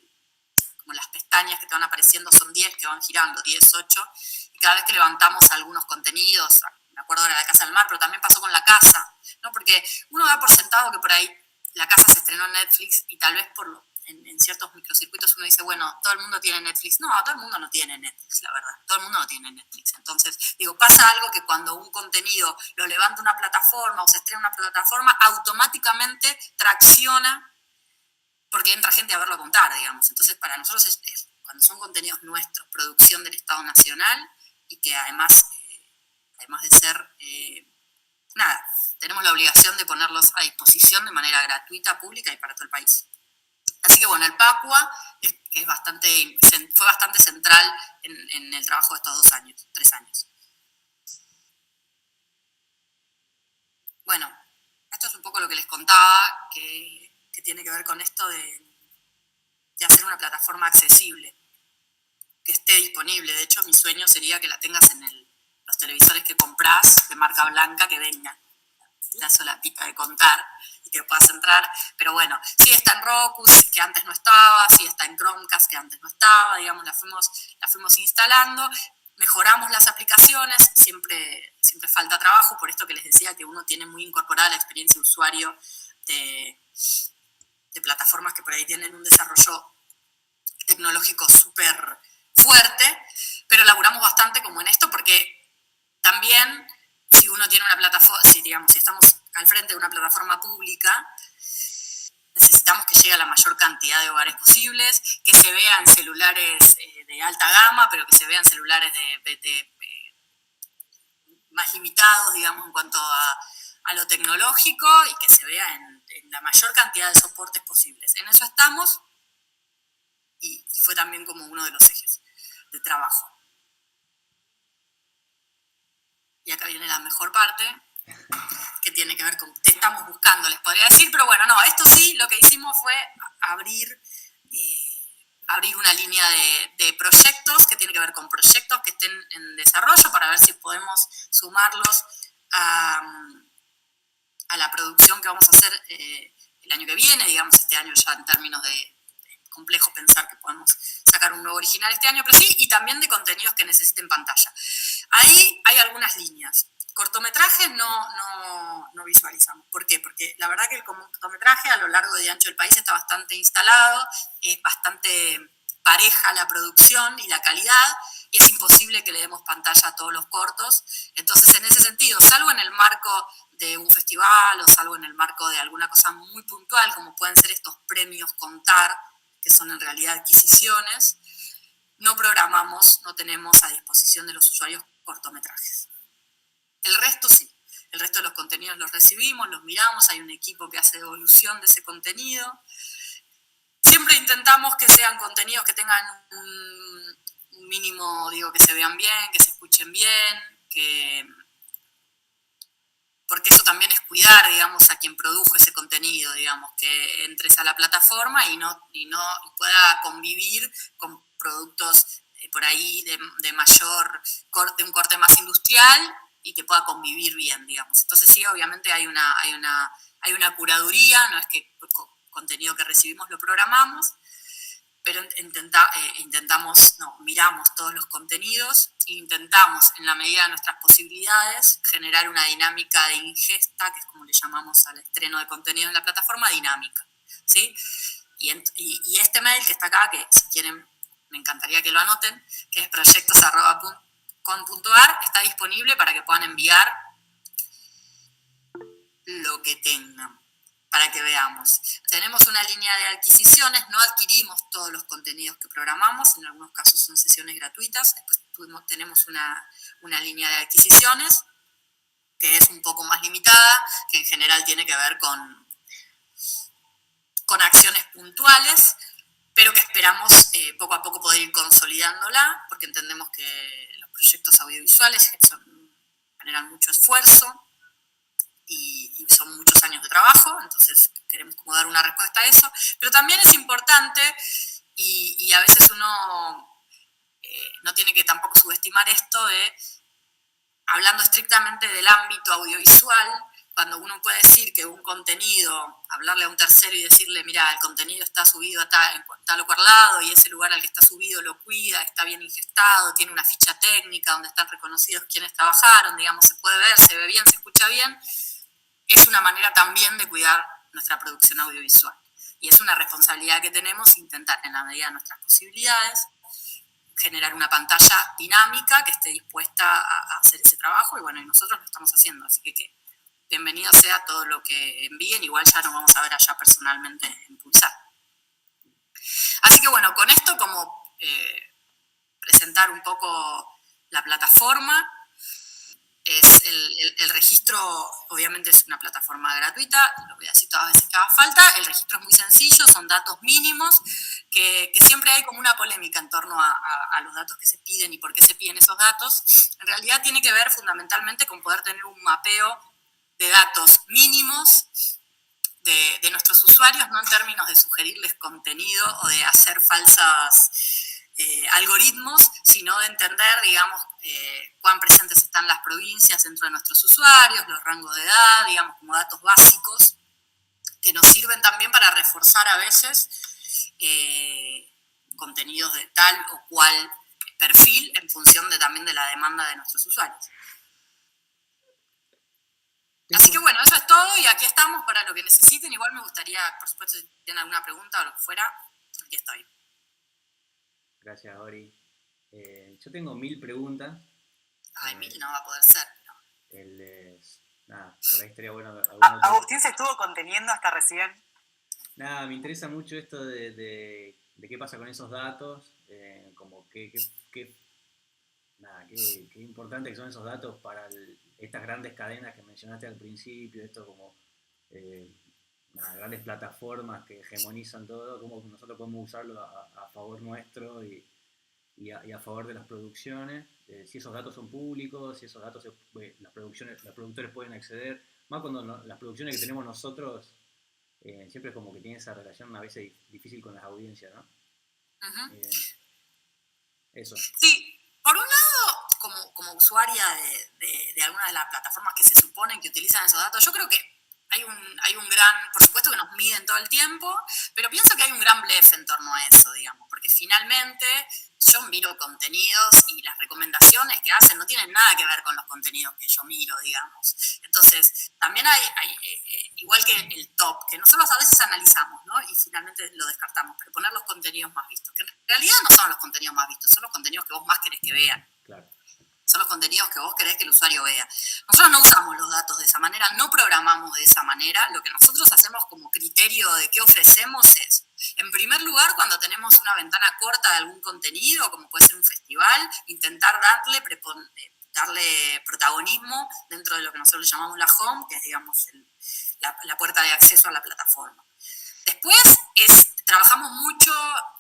como las pestañas que te van apareciendo son 10 que van girando, 10, 8, y cada vez que levantamos algunos contenidos, me acuerdo ahora de la Casa del Mar, pero también pasó con La Casa, ¿no? Porque uno da por sentado que por ahí La Casa se estrenó en Netflix y tal vez en ciertos microcircuitos uno dice, bueno, todo el mundo tiene Netflix. No, todo el mundo no tiene Netflix, la verdad. Todo el mundo no tiene Netflix. Entonces, pasa algo que cuando un contenido lo levanta una plataforma o se estrena una plataforma, automáticamente tracciona porque entra gente a verlo a Contar, digamos. Entonces, para nosotros cuando son contenidos nuestros, producción del Estado Nacional y que además de ser... tenemos la obligación de ponerlos a disposición de manera gratuita, pública y para todo el país. Así que bueno, el PACUA fue bastante central en el trabajo de estos 3 años. Bueno, esto es un poco lo que les contaba, que tiene que ver con esto de hacer una plataforma accesible, que esté disponible. De hecho, mi sueño sería que la tengas en los televisores que comprás de marca blanca, que venga la solapita de Contar y que puedas entrar, pero bueno, sí está en Roku, que antes no estaba, sí está en Chromecast, que antes no estaba, digamos, la fuimos instalando, mejoramos las aplicaciones, siempre falta trabajo, por esto que les decía que uno tiene muy incorporada la experiencia de usuario de plataformas que por ahí tienen un desarrollo tecnológico súper fuerte, pero laburamos bastante como en esto, porque también si uno tiene una plataforma, si estamos al frente de una plataforma pública, necesitamos que llegue a la mayor cantidad de hogares posibles, que se vean celulares de alta gama, pero que se vean celulares más limitados, digamos, en cuanto a lo tecnológico y que se vea en la mayor cantidad de soportes posibles. En eso estamos y fue también como uno de los ejes de trabajo. Y acá viene la mejor parte, que tiene que ver con qué estamos buscando, les podría decir, pero bueno, no, esto sí, lo que hicimos fue abrir abrir una línea de proyectos que tiene que ver con proyectos que estén en desarrollo para ver si podemos sumarlos a la producción que vamos a hacer el año que viene, digamos este año ya en términos de complejo pensar que podemos sacar un nuevo original este año, pero sí, y también de contenidos que necesiten pantalla. Ahí hay algunas líneas. Cortometrajes no visualizamos. ¿Por qué? Porque la verdad que el cortometraje a lo largo y ancho del país está bastante instalado, es bastante pareja la producción y la calidad, y es imposible que le demos pantalla a todos los cortos. Entonces, en ese sentido, salvo en el marco de un festival o salvo en el marco de alguna cosa muy puntual, como pueden ser estos premios Contar, que son en realidad adquisiciones, no programamos, no tenemos a disposición de los usuarios cortometrajes. El resto sí, el resto de los contenidos los recibimos, los miramos, hay un equipo que hace devolución de ese contenido. Siempre intentamos que sean contenidos que tengan un mínimo, digo, que se vean bien, que se escuchen bien, porque eso también es cuidar, digamos, a quien produjo ese contenido, digamos, que entres a la plataforma y pueda convivir con productos por ahí de mayor corte, un corte más industrial, y que pueda convivir bien, digamos. Entonces sí, obviamente hay una curaduría, no es que contenido que recibimos lo programamos, pero miramos todos los contenidos e intentamos, en la medida de nuestras posibilidades, generar una dinámica de ingesta, que es como le llamamos al estreno de contenido en la plataforma, dinámica, ¿sí? Y este mail que está acá, que si quieren me encantaría que lo anoten, que es proyectos@com.ar, está disponible para que puedan enviar lo que tengan, para que veamos. Tenemos una línea de adquisiciones, no adquirimos todos los contenidos que programamos, en algunos casos son sesiones gratuitas, después tenemos una línea de adquisiciones que es un poco más limitada, que en general tiene que ver con acciones puntuales, pero que esperamos poco a poco poder ir consolidándola, porque entendemos que los proyectos audiovisuales generan mucho esfuerzo y son muchos años de trabajo, entonces queremos como dar una respuesta a eso, pero también es importante, y a veces uno no tiene que tampoco subestimar esto, hablando estrictamente del ámbito audiovisual, cuando uno puede decir que un contenido, hablarle a un tercero y decirle, mira, el contenido está subido a tal o cual lado y ese lugar al que está subido lo cuida, está bien ingestado, tiene una ficha técnica donde están reconocidos quienes trabajaron, digamos, se puede ver, se ve bien, se escucha bien, es una manera también de cuidar nuestra producción audiovisual. Y es una responsabilidad que tenemos intentar, en la medida de nuestras posibilidades, generar una pantalla dinámica que esté dispuesta a hacer ese trabajo, y bueno, y nosotros lo estamos haciendo, así que bienvenido sea todo lo que envíen, igual ya nos vamos a ver allá personalmente en Pulsar. Así que bueno, con esto como presentar un poco la plataforma, es el registro, obviamente es una plataforma gratuita, lo voy a decir todas las veces que haga falta, el registro es muy sencillo, son datos mínimos, que siempre hay como una polémica en torno a los datos que se piden y por qué se piden esos datos. En realidad tiene que ver fundamentalmente con poder tener un mapeo de datos mínimos de nuestros usuarios, no en términos de sugerirles contenido o de hacer falsas algoritmos, sino de entender, digamos, cuán presentes están las provincias dentro de nuestros usuarios, los rangos de edad, digamos, como datos básicos, que nos sirven también para reforzar a veces contenidos de tal o cual perfil en función también de la demanda de nuestros usuarios. Así que bueno, eso es todo y aquí estamos para lo que necesiten. Igual me gustaría, por supuesto, si tienen alguna pregunta o lo que fuera, aquí estoy. Gracias, Ori. Yo tengo 1000 preguntas. Ay, 1000 no va a poder ser. Nada, por ahí estaría bueno. Agustín se estuvo conteniendo hasta recién. Nada, me interesa mucho esto de qué pasa con esos datos, como qué importante que son esos datos para estas grandes cadenas que mencionaste al principio, esto como grandes plataformas que hegemonizan todo, cómo nosotros podemos usarlo a favor nuestro y a favor de las producciones, si esos datos son públicos, si esos datos los productores pueden acceder, más cuando las producciones que tenemos nosotros siempre es como que tiene esa relación a veces difícil con las audiencias, ¿no? Ujú. Eso. Sí, por un lado, como usuaria de alguna de las plataformas que se suponen que utilizan esos datos, yo creo que hay un gran, por supuesto que nos miden todo el tiempo, pero pienso que hay un gran blef en torno a eso, digamos, porque finalmente yo miro contenidos y las recomendaciones que hacen no tienen nada que ver con los contenidos que yo miro, digamos. Entonces, también hay igual que el top, que nosotros a veces analizamos, ¿no? Y finalmente lo descartamos, pero poner los contenidos más vistos, que en realidad no son los contenidos más vistos, son los contenidos que vos más querés que vean. Claro. Son los contenidos que vos querés que el usuario vea. Nosotros no usamos los datos de esa manera, no programamos de esa manera. Lo que nosotros hacemos como criterio de qué ofrecemos es, en primer lugar, cuando tenemos una ventana corta de algún contenido, como puede ser un festival, intentar darle protagonismo dentro de lo que nosotros llamamos la home, que es, digamos, la puerta de acceso a la plataforma. Después trabajamos mucho,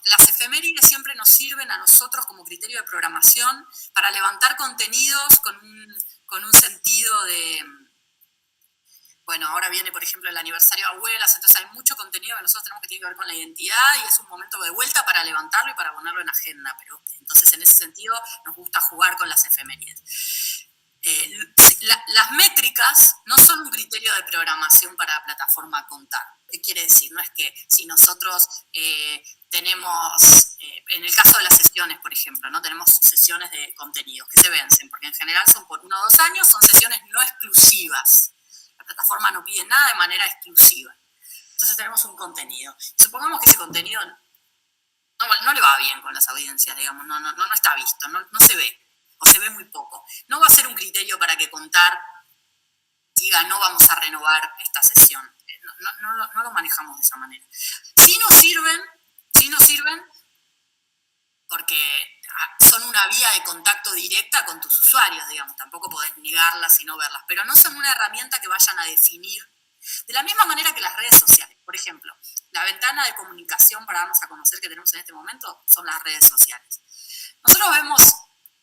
las efemérides siempre nos sirven a nosotros como criterio de programación para levantar contenidos con un sentido de, bueno, ahora viene por ejemplo el aniversario de abuelas, entonces hay mucho contenido que nosotros tenemos que tiene que ver con la identidad y es un momento de vuelta para levantarlo y para ponerlo en agenda, pero entonces en ese sentido nos gusta jugar con las efemérides. Las métricas no son un criterio de programación para la plataforma a contar. ¿Qué quiere decir? No es que si nosotros tenemos, en el caso de las sesiones, por ejemplo, ¿no? Tenemos sesiones de contenidos que se vencen, porque en general son por 1 o 2 años, son sesiones no exclusivas. La plataforma no pide nada de manera exclusiva. Entonces tenemos un contenido. Y supongamos que ese contenido no le va bien con las audiencias, digamos, no está visto, no se ve, o se ve muy poco. No va a ser un criterio para que contar diga no vamos a renovar esta sesión. No lo manejamos de esa manera. Sí nos sirven porque son una vía de contacto directa con tus usuarios, digamos, tampoco podés negarlas y no verlas, pero no son una herramienta que vayan a definir de la misma manera que las redes sociales. Por ejemplo, la ventana de comunicación para darnos a conocer que tenemos en este momento son las redes sociales. Nosotros vemos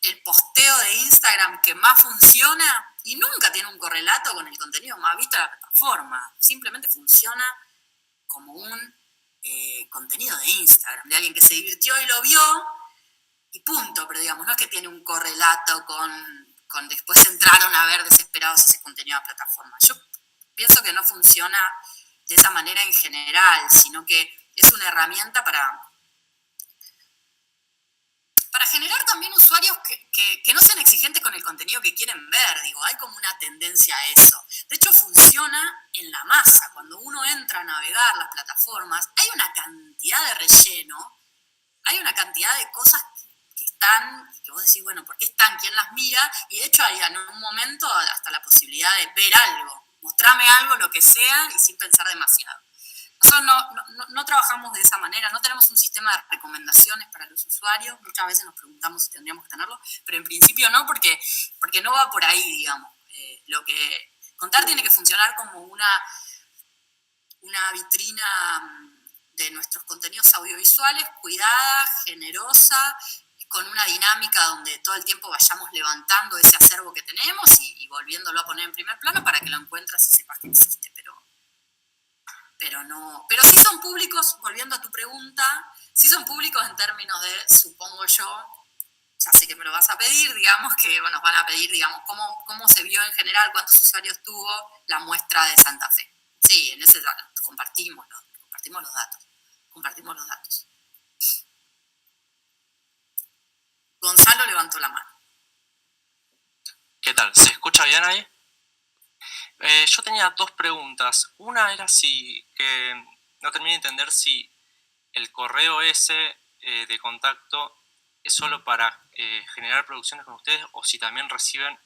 el posteo de Instagram que más funciona y nunca tiene un correlato con el contenido más visto de la plataforma. Simplemente funciona como un contenido de Instagram, de alguien que se divirtió y lo vio y punto. Pero digamos, no es que tiene un correlato con después entraron a ver desesperados ese contenido de la plataforma. Yo pienso que no funciona de esa manera en general, sino que es una herramienta para generar también usuarios que no sean exigentes con el contenido que quieren ver. Digo, hay como una tendencia a eso. De hecho, funciona en la masa. Cuando uno entra a navegar las plataformas, hay una cantidad de relleno, hay una cantidad de cosas que están, que vos decís, bueno, ¿por qué están? ¿Quién las mira? Y de hecho hay en un momento hasta la posibilidad de ver algo. Mostrame algo, lo que sea, y sin pensar demasiado. Nosotros no trabajamos de esa manera, no tenemos un sistema de recomendaciones para los usuarios, muchas veces nos preguntamos si tendríamos que tenerlo, pero en principio no, porque no va por ahí, digamos. Lo que contar tiene que funcionar como una vitrina de nuestros contenidos audiovisuales, cuidada, generosa, con una dinámica donde todo el tiempo vayamos levantando ese acervo que tenemos y volviéndolo a poner en primer plano para que lo encuentres y sepas que existe, pero sí son públicos, volviendo a tu pregunta, sí son públicos en términos de, supongo yo, ya sé que me lo vas a pedir, digamos, que nos van a pedir, digamos, cómo se vio en general, cuántos usuarios tuvo la muestra de Santa Fe. Sí, en ese compartimos los datos. Gonzalo levantó la mano. ¿Qué tal? ¿Se escucha bien ahí? Yo tenía 2 preguntas. Una era que no terminé de entender si el correo ese de contacto es solo para generar producciones con ustedes o si también reciben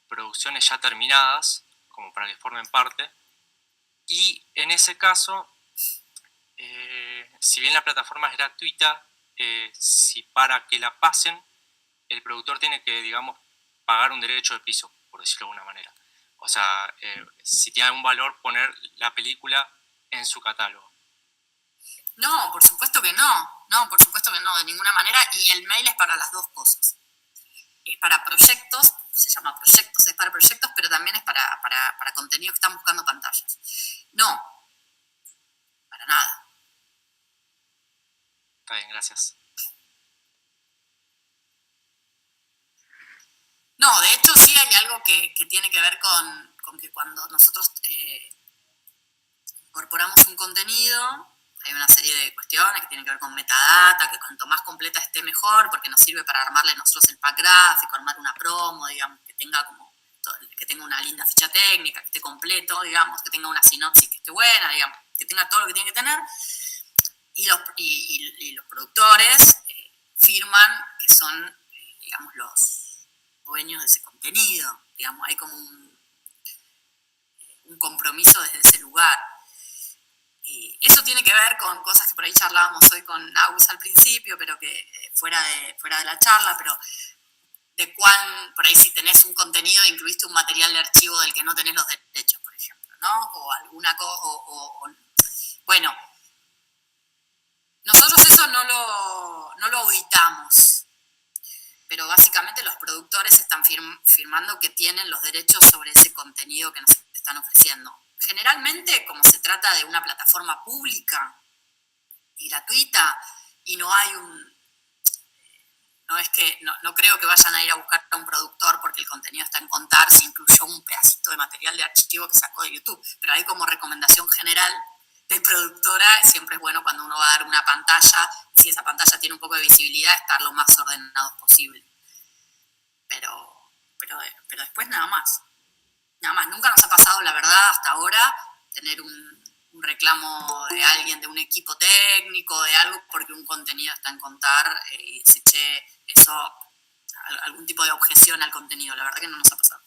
producciones ya terminadas, como para que formen parte. Y en ese caso, si bien la plataforma es gratuita, si para que la pasen, el productor tiene que, digamos, pagar un derecho de piso, por decirlo de alguna manera. O sea, si tiene algún valor poner la película en su catálogo. No, por supuesto que no. No, por supuesto que no, de ninguna manera. Y el mail es para las dos cosas. Es para proyectos, se llama proyectos, es para proyectos, pero también es para contenido que están buscando pantallas. No, para nada. Está bien, gracias. que tiene que ver con que cuando nosotros incorporamos un contenido, hay una serie de cuestiones que tienen que ver con metadata, que cuanto más completa esté mejor, porque nos sirve para armarle nosotros el pack gráfico, armar una promo, digamos, que tenga una linda ficha técnica, que esté completo, digamos, que tenga una sinopsis que esté buena, digamos, que tenga todo lo que tiene que tener. Y los productores firman que son, digamos, los dueños de ese contenido. Digamos, hay como un compromiso desde ese lugar. Y eso tiene que ver con cosas que por ahí charlábamos hoy con Agus al principio, pero que fuera de la charla, pero de por ahí si tenés un contenido e incluiste un material de archivo del que no tenés los derechos, por ejemplo, ¿no? O alguna cosa, bueno, nosotros eso no lo auditamos, pero básicamente los productores están firmando que tienen los derechos sobre ese contenido que nos están ofreciendo. Generalmente, como se trata de una plataforma pública y gratuita, y no creo que vayan a ir a buscar a un productor porque el contenido está en Contar, se incluyó un pedacito de material de archivo que sacó de YouTube, pero hay como recomendación general de productora, siempre es bueno cuando uno va a dar una pantalla, si esa pantalla tiene un poco de visibilidad, estar lo más ordenados posible. Pero después nada más. Nada más, nunca nos ha pasado, la verdad, hasta ahora, tener un reclamo de alguien, de un equipo técnico, de algo, porque un contenido está en Contar y se eche algún tipo de objeción al contenido. La verdad que no nos ha pasado.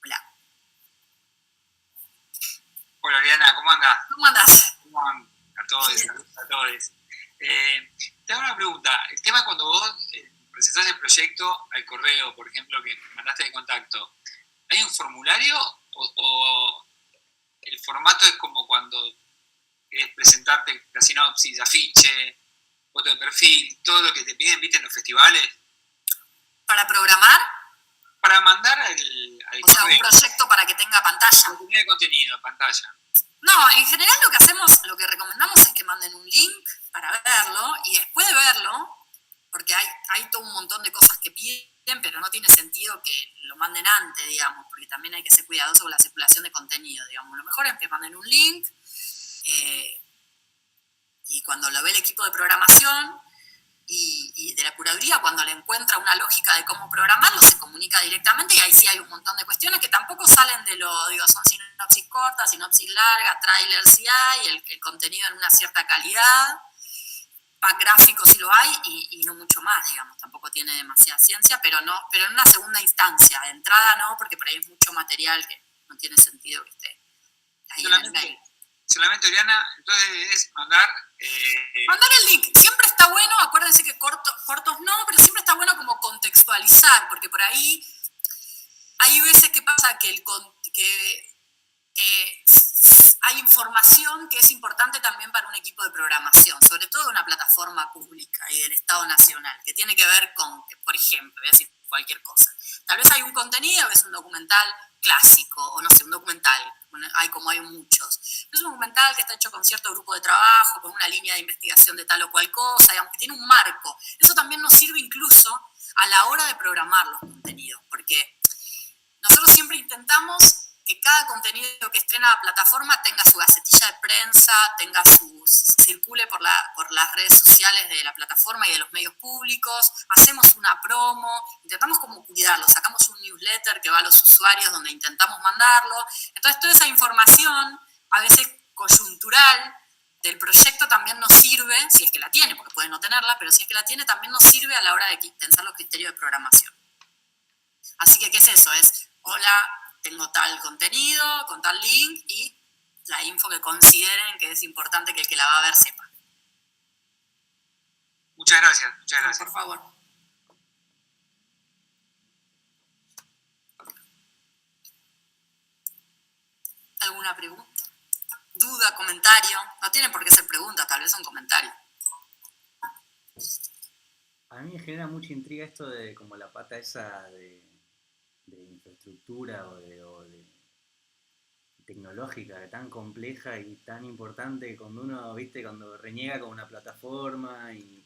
Hola. Hola, Oriana, ¿cómo andás? ¿Cómo andás? ¿Cómo andan? A todos, Sí. saludos a todos. Te hago una pregunta. El tema cuando vos presentás el proyecto al correo, por ejemplo, que mandaste de contacto, ¿hay un formulario o el formato es como cuando querés presentarte la sinopsis, afiche, foto de perfil, todo lo que te piden, viste, en los festivales? ¿Para programar? Para mandar al O sea, un correo. proyecto para que tenga pantalla. Contenido de contenido, pantalla. No, en general lo que recomendamos es que manden un link para verlo y después de verlo, porque hay todo un montón de cosas que piden, pero no tiene sentido que lo manden antes, digamos, porque también hay que ser cuidadoso con la circulación de contenido, digamos. Lo mejor es que manden un link y cuando lo ve el equipo de programación y de la curaduría, cuando le encuentra una lógica de cómo programarlo, se comunica directamente y ahí sí hay un montón de cuestiones que tampoco salen son sinopsis cortas, sinopsis largas, trailers sí hay, el contenido en una cierta calidad, pack gráfico sí lo hay y no mucho más, digamos, tampoco tiene demasiada ciencia, pero en una segunda instancia, de entrada no, porque por ahí es mucho material que no tiene sentido que esté ahí en el mail. Solamente, Oriana, entonces es mandar... Mandar el link. Siempre está bueno, acuérdense que cortos no, pero siempre está bueno como contextualizar, porque por ahí hay veces que pasa que hay información que es importante también para un equipo de programación, sobre todo de una plataforma pública y del Estado Nacional, que tiene que ver con, por ejemplo, voy a decir cualquier cosa. Tal vez hay un contenido que es un documental clásico, o no sé, un documental, hay muchos. Es un documental que está hecho con cierto grupo de trabajo, con una línea de investigación de tal o cual cosa, digamos, que tiene un marco. Eso también nos sirve incluso a la hora de programar los contenidos, porque nosotros siempre intentamos que cada contenido que estrena la plataforma tenga su gacetilla de prensa, circule por las redes sociales de la plataforma y de los medios públicos, hacemos una promo, intentamos como cuidarlo, sacamos un newsletter que va a los usuarios donde intentamos mandarlo. Entonces toda esa información, a veces coyuntural, del proyecto también nos sirve, si es que la tiene, porque puede no tenerla, pero si es que la tiene también nos sirve a la hora de pensar los criterios de programación. Así que, ¿qué es eso? Es, hola, tengo tal contenido, con tal link y la info que consideren que es importante que el que la va a ver sepa. Muchas gracias, muchas gracias. Por favor. ¿Alguna pregunta? ¿Duda, comentario? No tiene por qué ser pregunta, tal vez un comentario. A mí me genera mucha intriga esto de como la pata esa de infraestructura o de tecnológica, tan compleja y tan importante, cuando uno, viste, cuando reniega con una plataforma y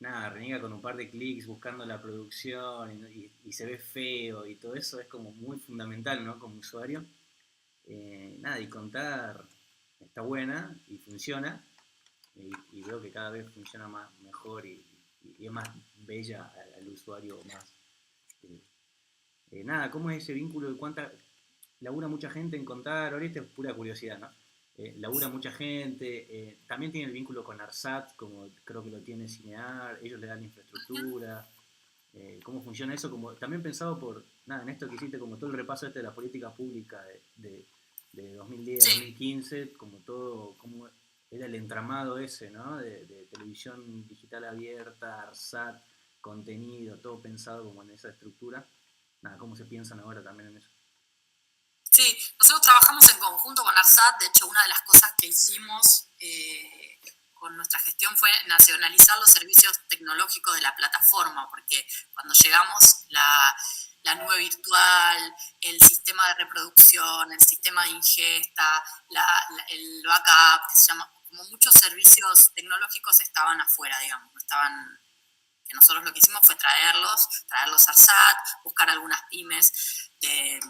nada, reniega con un par de clics buscando la producción y se ve feo y todo eso es como muy fundamental, ¿no? Como usuario. Nada, y contar está buena y funciona y veo que cada vez funciona mejor y es más bella al usuario más. Nada, ¿cómo es ese vínculo de cuánta... labura mucha gente en contar, ahorita es pura curiosidad, ¿no? Labura mucha gente, también tiene el vínculo con ARSAT, como creo que lo tiene Cinear, ellos le dan infraestructura, cómo funciona eso, como también pensado por, nada, en esto que hiciste, como todo el repaso de la política pública de 2010 a 2015, como todo, como era el entramado ese, ¿no? De televisión digital abierta, ARSAT, contenido, todo pensado como en esa estructura. Nada, ¿cómo se piensan ahora también en eso? Sí, nosotros trabajamos en conjunto con ARSAT. De hecho, una de las cosas que hicimos con nuestra gestión fue nacionalizar los servicios tecnológicos de la plataforma, porque cuando llegamos la nube virtual, el sistema de reproducción, el sistema de ingesta, el backup, que se llama, como muchos servicios tecnológicos estaban afuera, digamos, no estaban, que nosotros lo que hicimos fue traerlos a ARSAT, buscar algunas pymes de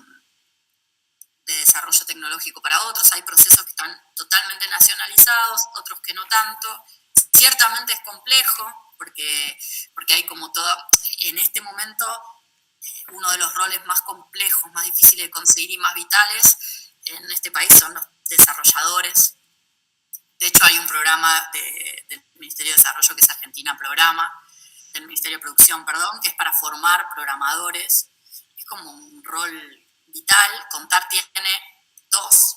desarrollo tecnológico para otros. Hay procesos que están totalmente nacionalizados, otros que no tanto. Ciertamente es complejo, porque hay como todo, en este momento, uno de los roles más complejos, más difíciles de conseguir y más vitales en este país son los desarrolladores. De hecho, hay un programa del Ministerio de Desarrollo que es Argentina Programa, del Ministerio de Producción, perdón, que es para formar programadores. Es como un rol vital. Contar tiene 2,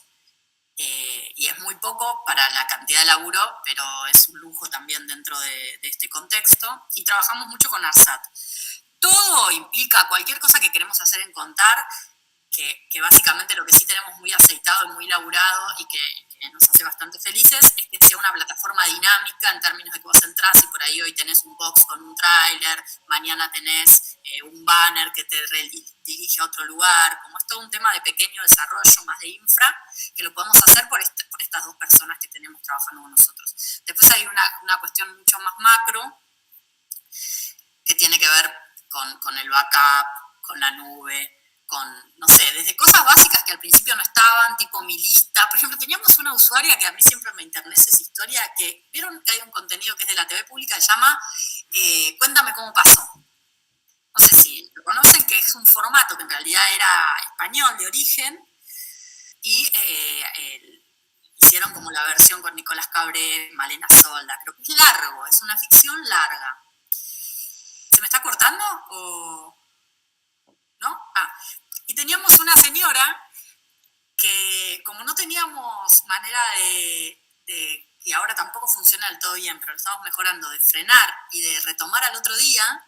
y es muy poco para la cantidad de laburo, pero es un lujo también dentro de este contexto. Y trabajamos mucho con ARSAT. Todo implica, cualquier cosa que queremos hacer en Contar, que básicamente lo que sí tenemos muy aceitado y muy laburado y que nos hace bastante felices, es que sea una plataforma dinámica en términos de que vos entrás y por ahí hoy tenés un box con un tráiler, mañana tenés un banner que te dirige a otro lugar, como es todo un tema de pequeño desarrollo, más de infra, que lo podemos hacer por estas 2 personas que tenemos trabajando con nosotros. Después hay una cuestión mucho más macro, que tiene que ver con el backup, con la nube, con, no sé, desde cosas básicas que al principio no estaban, tipo mi lista. Por ejemplo, teníamos una usuaria que a mí siempre me enternece esa historia, que vieron que hay un contenido que es de la TV pública que se llama Cuéntame cómo pasó. No sé si lo conocen, que es un formato que en realidad era español de origen y hicieron como la versión con Nicolás Cabré, Malena Solda. Creo que es largo, es una ficción larga. ¿Se me está cortando o...? ¿No? Y teníamos una señora que, como no teníamos manera y ahora tampoco funciona del todo bien, pero lo estamos mejorando, de frenar y de retomar al otro día,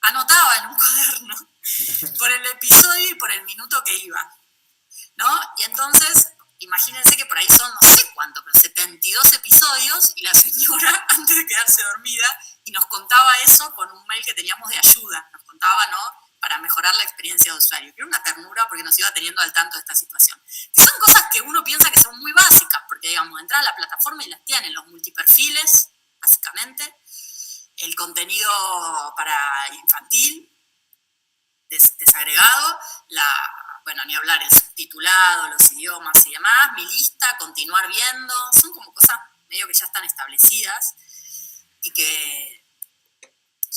anotaba en un cuaderno por el episodio y por el minuto que iba, ¿no? Y entonces, imagínense que por ahí son no sé cuánto, pero 72 episodios, y la señora, antes de quedarse dormida, y nos contaba eso con un mail que teníamos de ayuda, nos contaba, ¿no?, para mejorar la experiencia de usuario. Que era una ternura porque nos iba teniendo al tanto de esta situación. Que son cosas que uno piensa que son muy básicas, porque, digamos, entrar a la plataforma y las tienen los multiperfiles, básicamente, el contenido para infantil, desagregado, bueno, ni hablar, el subtitulado, los idiomas y demás, mi lista, continuar viendo, son como cosas medio que ya están establecidas y que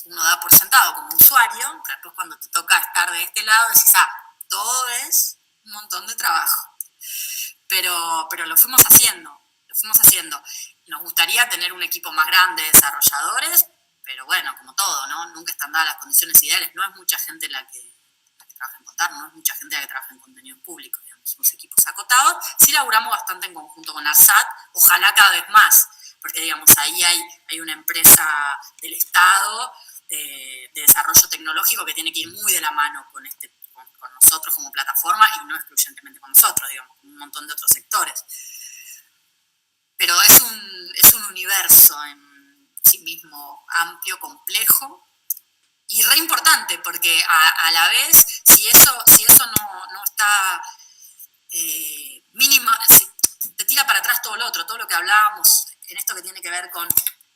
uno da por sentado como usuario, pero después cuando te toca estar de este lado decís, todo es un montón de trabajo. Pero lo fuimos haciendo. Nos gustaría tener un equipo más grande de desarrolladores, pero bueno, como todo, ¿no? Nunca están dadas las condiciones ideales. No es mucha gente la que trabaja en Contar, no es mucha gente la que trabaja en contenidos públicos, digamos, somos equipos acotados. Sí laburamos bastante en conjunto con ARSAT, ojalá cada vez más, porque, digamos, ahí hay una empresa del Estado de desarrollo tecnológico que tiene que ir muy de la mano con nosotros como plataforma y no excluyentemente con nosotros, digamos, con un montón de otros sectores. Pero es un universo en sí mismo amplio, complejo y re importante, porque a la vez, si eso no está mínima, te tira para atrás todo lo otro, todo lo que hablábamos en esto que tiene que ver con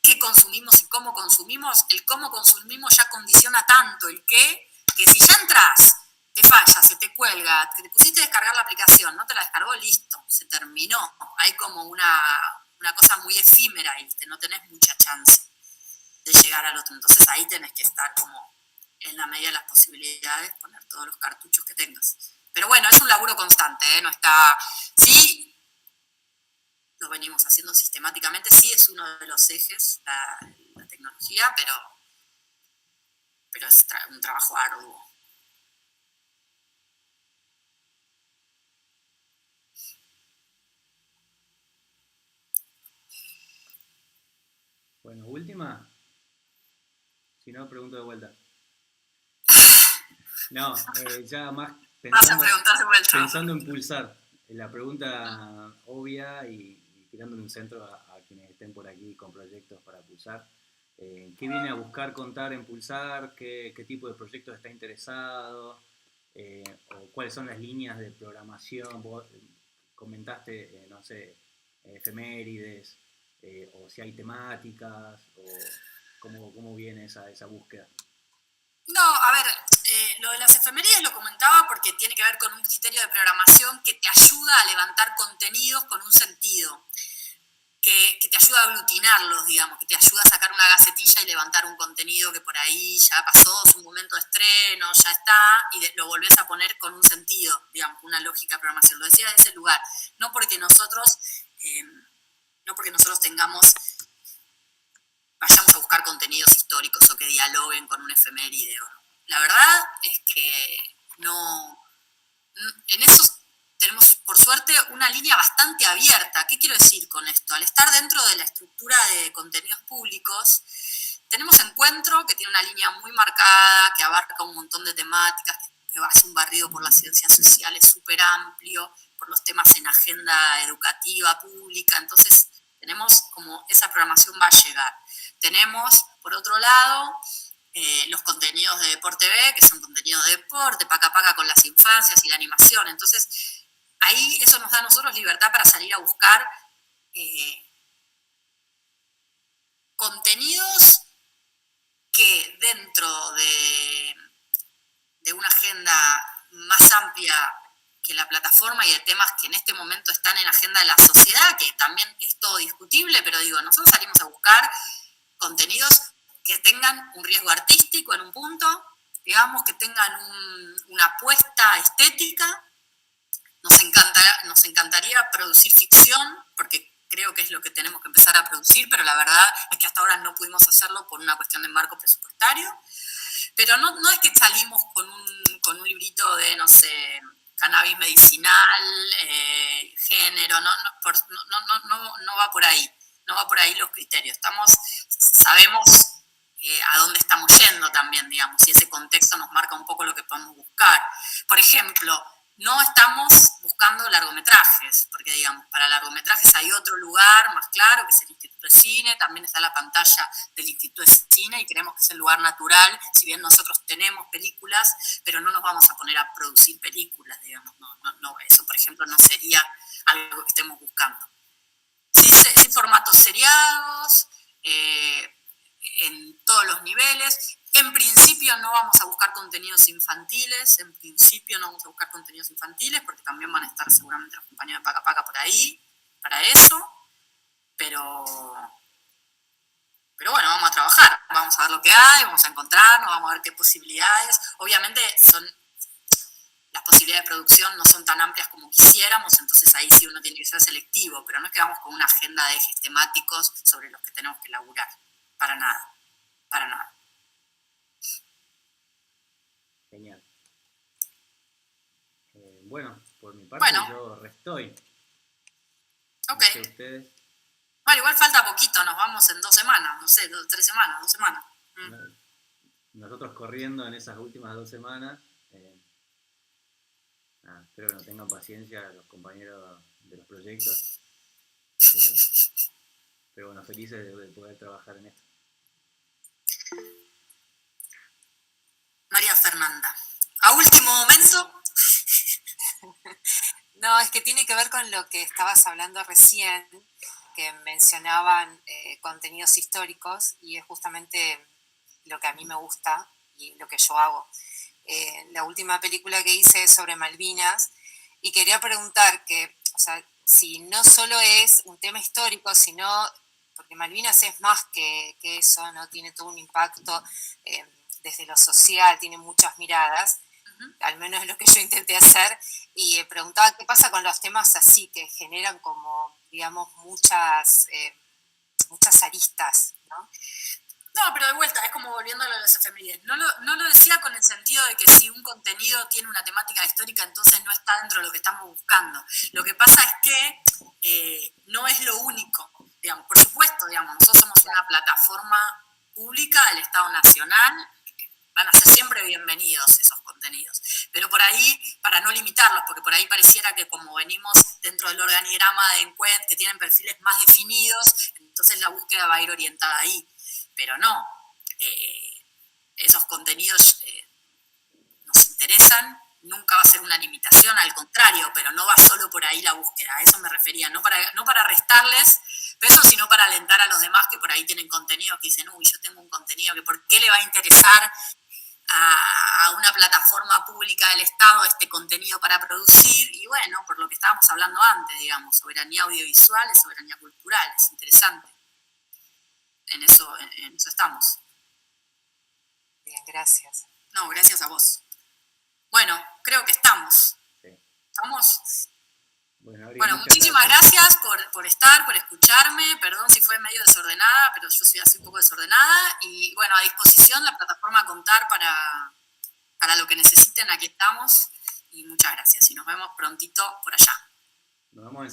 qué consumimos y cómo consumimos. El cómo consumimos ya condiciona tanto el qué, que si ya entras, te falla, se te cuelga, te pusiste a descargar la aplicación, no te la descargó, listo, se terminó. Hay como una cosa muy efímera, ¿viste? No tenés mucha chance de llegar al otro. Entonces ahí tenés que estar como en la medida de las posibilidades, poner todos los cartuchos que tengas. Pero bueno, es un laburo constante, ¿eh? No está... Sí, lo venimos haciendo sistemáticamente, sí es uno de los ejes, la tecnología, pero es un trabajo arduo. Bueno, última. Si no, pregunto de vuelta. No, ya más pensando en pulsar. La pregunta obvia y tirándole un centro a quienes estén por aquí con proyectos para pulsar. ¿Qué viene a buscar contar en Pulsar? ¿Qué tipo de proyectos está interesado? ¿O cuáles son las líneas de programación? Vos comentaste, no sé, efemérides, o si hay temáticas, o cómo viene esa búsqueda. No, a ver, lo de las efemérides lo comentaba porque tiene que ver con un criterio de programación que te ayuda a levantar contenidos con un sentido, que te ayuda a aglutinarlos, digamos, que te ayuda a sacar una gacetilla y levantar un contenido que por ahí ya pasó su momento de estreno, ya está, y lo volvés a poner con un sentido, digamos, una lógica de programación. Lo decía de ese lugar, no porque nosotros tengamos... vayamos a buscar contenidos históricos o que dialoguen con un efeméride. La verdad es que no... En eso tenemos, por suerte, una línea bastante abierta. ¿Qué quiero decir con esto? Al estar dentro de la estructura de contenidos públicos, tenemos Encuentro, que tiene una línea muy marcada, que abarca un montón de temáticas, que hace un barrido por las ciencias sociales súper amplio, por los temas en agenda educativa, pública. Entonces, tenemos como esa programación va a llegar. Tenemos, por otro lado, los contenidos de Deporte B, que son contenidos de deporte, paca paca con las infancias y la animación. Entonces, ahí eso nos da a nosotros libertad para salir a buscar contenidos que dentro de una agenda más amplia que la plataforma y de temas que en este momento están en agenda de la sociedad, que también es todo discutible, pero digo, nosotros salimos a buscar contenidos que tengan un riesgo artístico en un punto, digamos, que tengan una apuesta estética. Nos encantaría producir ficción, porque creo que es lo que tenemos que empezar a producir, pero la verdad es que hasta ahora no pudimos hacerlo por una cuestión de marco presupuestario. Pero no es que salimos con un librito de, no sé, cannabis medicinal, género, no va por ahí. No va por ahí los criterios. Sabemos a dónde estamos yendo también, digamos, y ese contexto nos marca un poco lo que podemos buscar. Por ejemplo, no estamos buscando largometrajes, porque, digamos, para largometrajes hay otro lugar más claro, que es el Instituto de Cine, también está la pantalla del Instituto de Cine, y creemos que es el lugar natural, si bien nosotros tenemos películas, pero no nos vamos a poner a producir películas, digamos, no, eso, por ejemplo, no sería algo que estemos buscando. Sí, formatos seriados, en todos los niveles. En principio no vamos a buscar contenidos infantiles, porque también van a estar seguramente los compañeros de Paca Paca por ahí, para eso, pero bueno, vamos a trabajar, vamos a ver lo que hay, vamos a encontrarnos, vamos a ver qué posibilidades. Obviamente las posibilidades de producción no son tan amplias como quisiéramos, entonces ahí sí uno tiene que ser selectivo, pero no es que vamos con una agenda de ejes temáticos sobre los que tenemos que laburar, para nada. Genial. Bueno, por mi parte yo restoy. Ok. No sé ustedes. Bueno, igual falta poquito, nos vamos en 2 semanas, no sé, 3 semanas, 2 semanas. Nosotros corriendo en esas últimas 2 semanas. Espero que no tengan paciencia los compañeros de los proyectos. Pero bueno, felices de poder trabajar en esto. María Fernanda. A último momento. No, es que tiene que ver con lo que estabas hablando recién, que mencionaban contenidos históricos, y es justamente lo que a mí me gusta y lo que yo hago. La última película que hice es sobre Malvinas, y quería preguntar que, o sea, si no solo es un tema histórico, sino, porque Malvinas es más que eso, ¿no? Tiene todo un impacto desde lo social, tiene muchas miradas, al menos es lo que yo intenté hacer, y preguntaba qué pasa con los temas así, que generan como, digamos, muchas aristas, ¿no? No, pero de vuelta, es como volviendo a las efemérides. No lo decía con el sentido de que si un contenido tiene una temática histórica, entonces no está dentro de lo que estamos buscando. Lo que pasa es que no es lo único, digamos. Por supuesto, digamos, nosotros somos una plataforma pública del Estado Nacional, que van a ser siempre bienvenidos esos contenidos. Pero por ahí, para no limitarlos, porque por ahí pareciera que como venimos dentro del organigrama de Encuent, que tienen perfiles más definidos, entonces la búsqueda va a ir orientada ahí. Pero no, esos contenidos nos interesan, nunca va a ser una limitación, al contrario, pero no va solo por ahí la búsqueda, a eso me refería, no para restarles peso, sino para alentar a los demás que por ahí tienen contenido que dicen, uy, yo tengo un contenido que por qué le va a interesar a una plataforma pública del Estado este contenido para producir, y bueno, por lo que estábamos hablando antes, digamos, soberanía audiovisual es soberanía cultural, es interesante. En eso estamos. Bien, gracias. No, gracias a vos. Bueno, creo que estamos. Sí. ¿Estamos? Bueno, muchísimas gracias por estar, por escucharme. Perdón si fue medio desordenada, pero yo soy así un poco desordenada. Y bueno, a disposición la plataforma Contar para lo que necesiten, aquí estamos. Y muchas gracias. Y nos vemos prontito por allá. Nos vemos en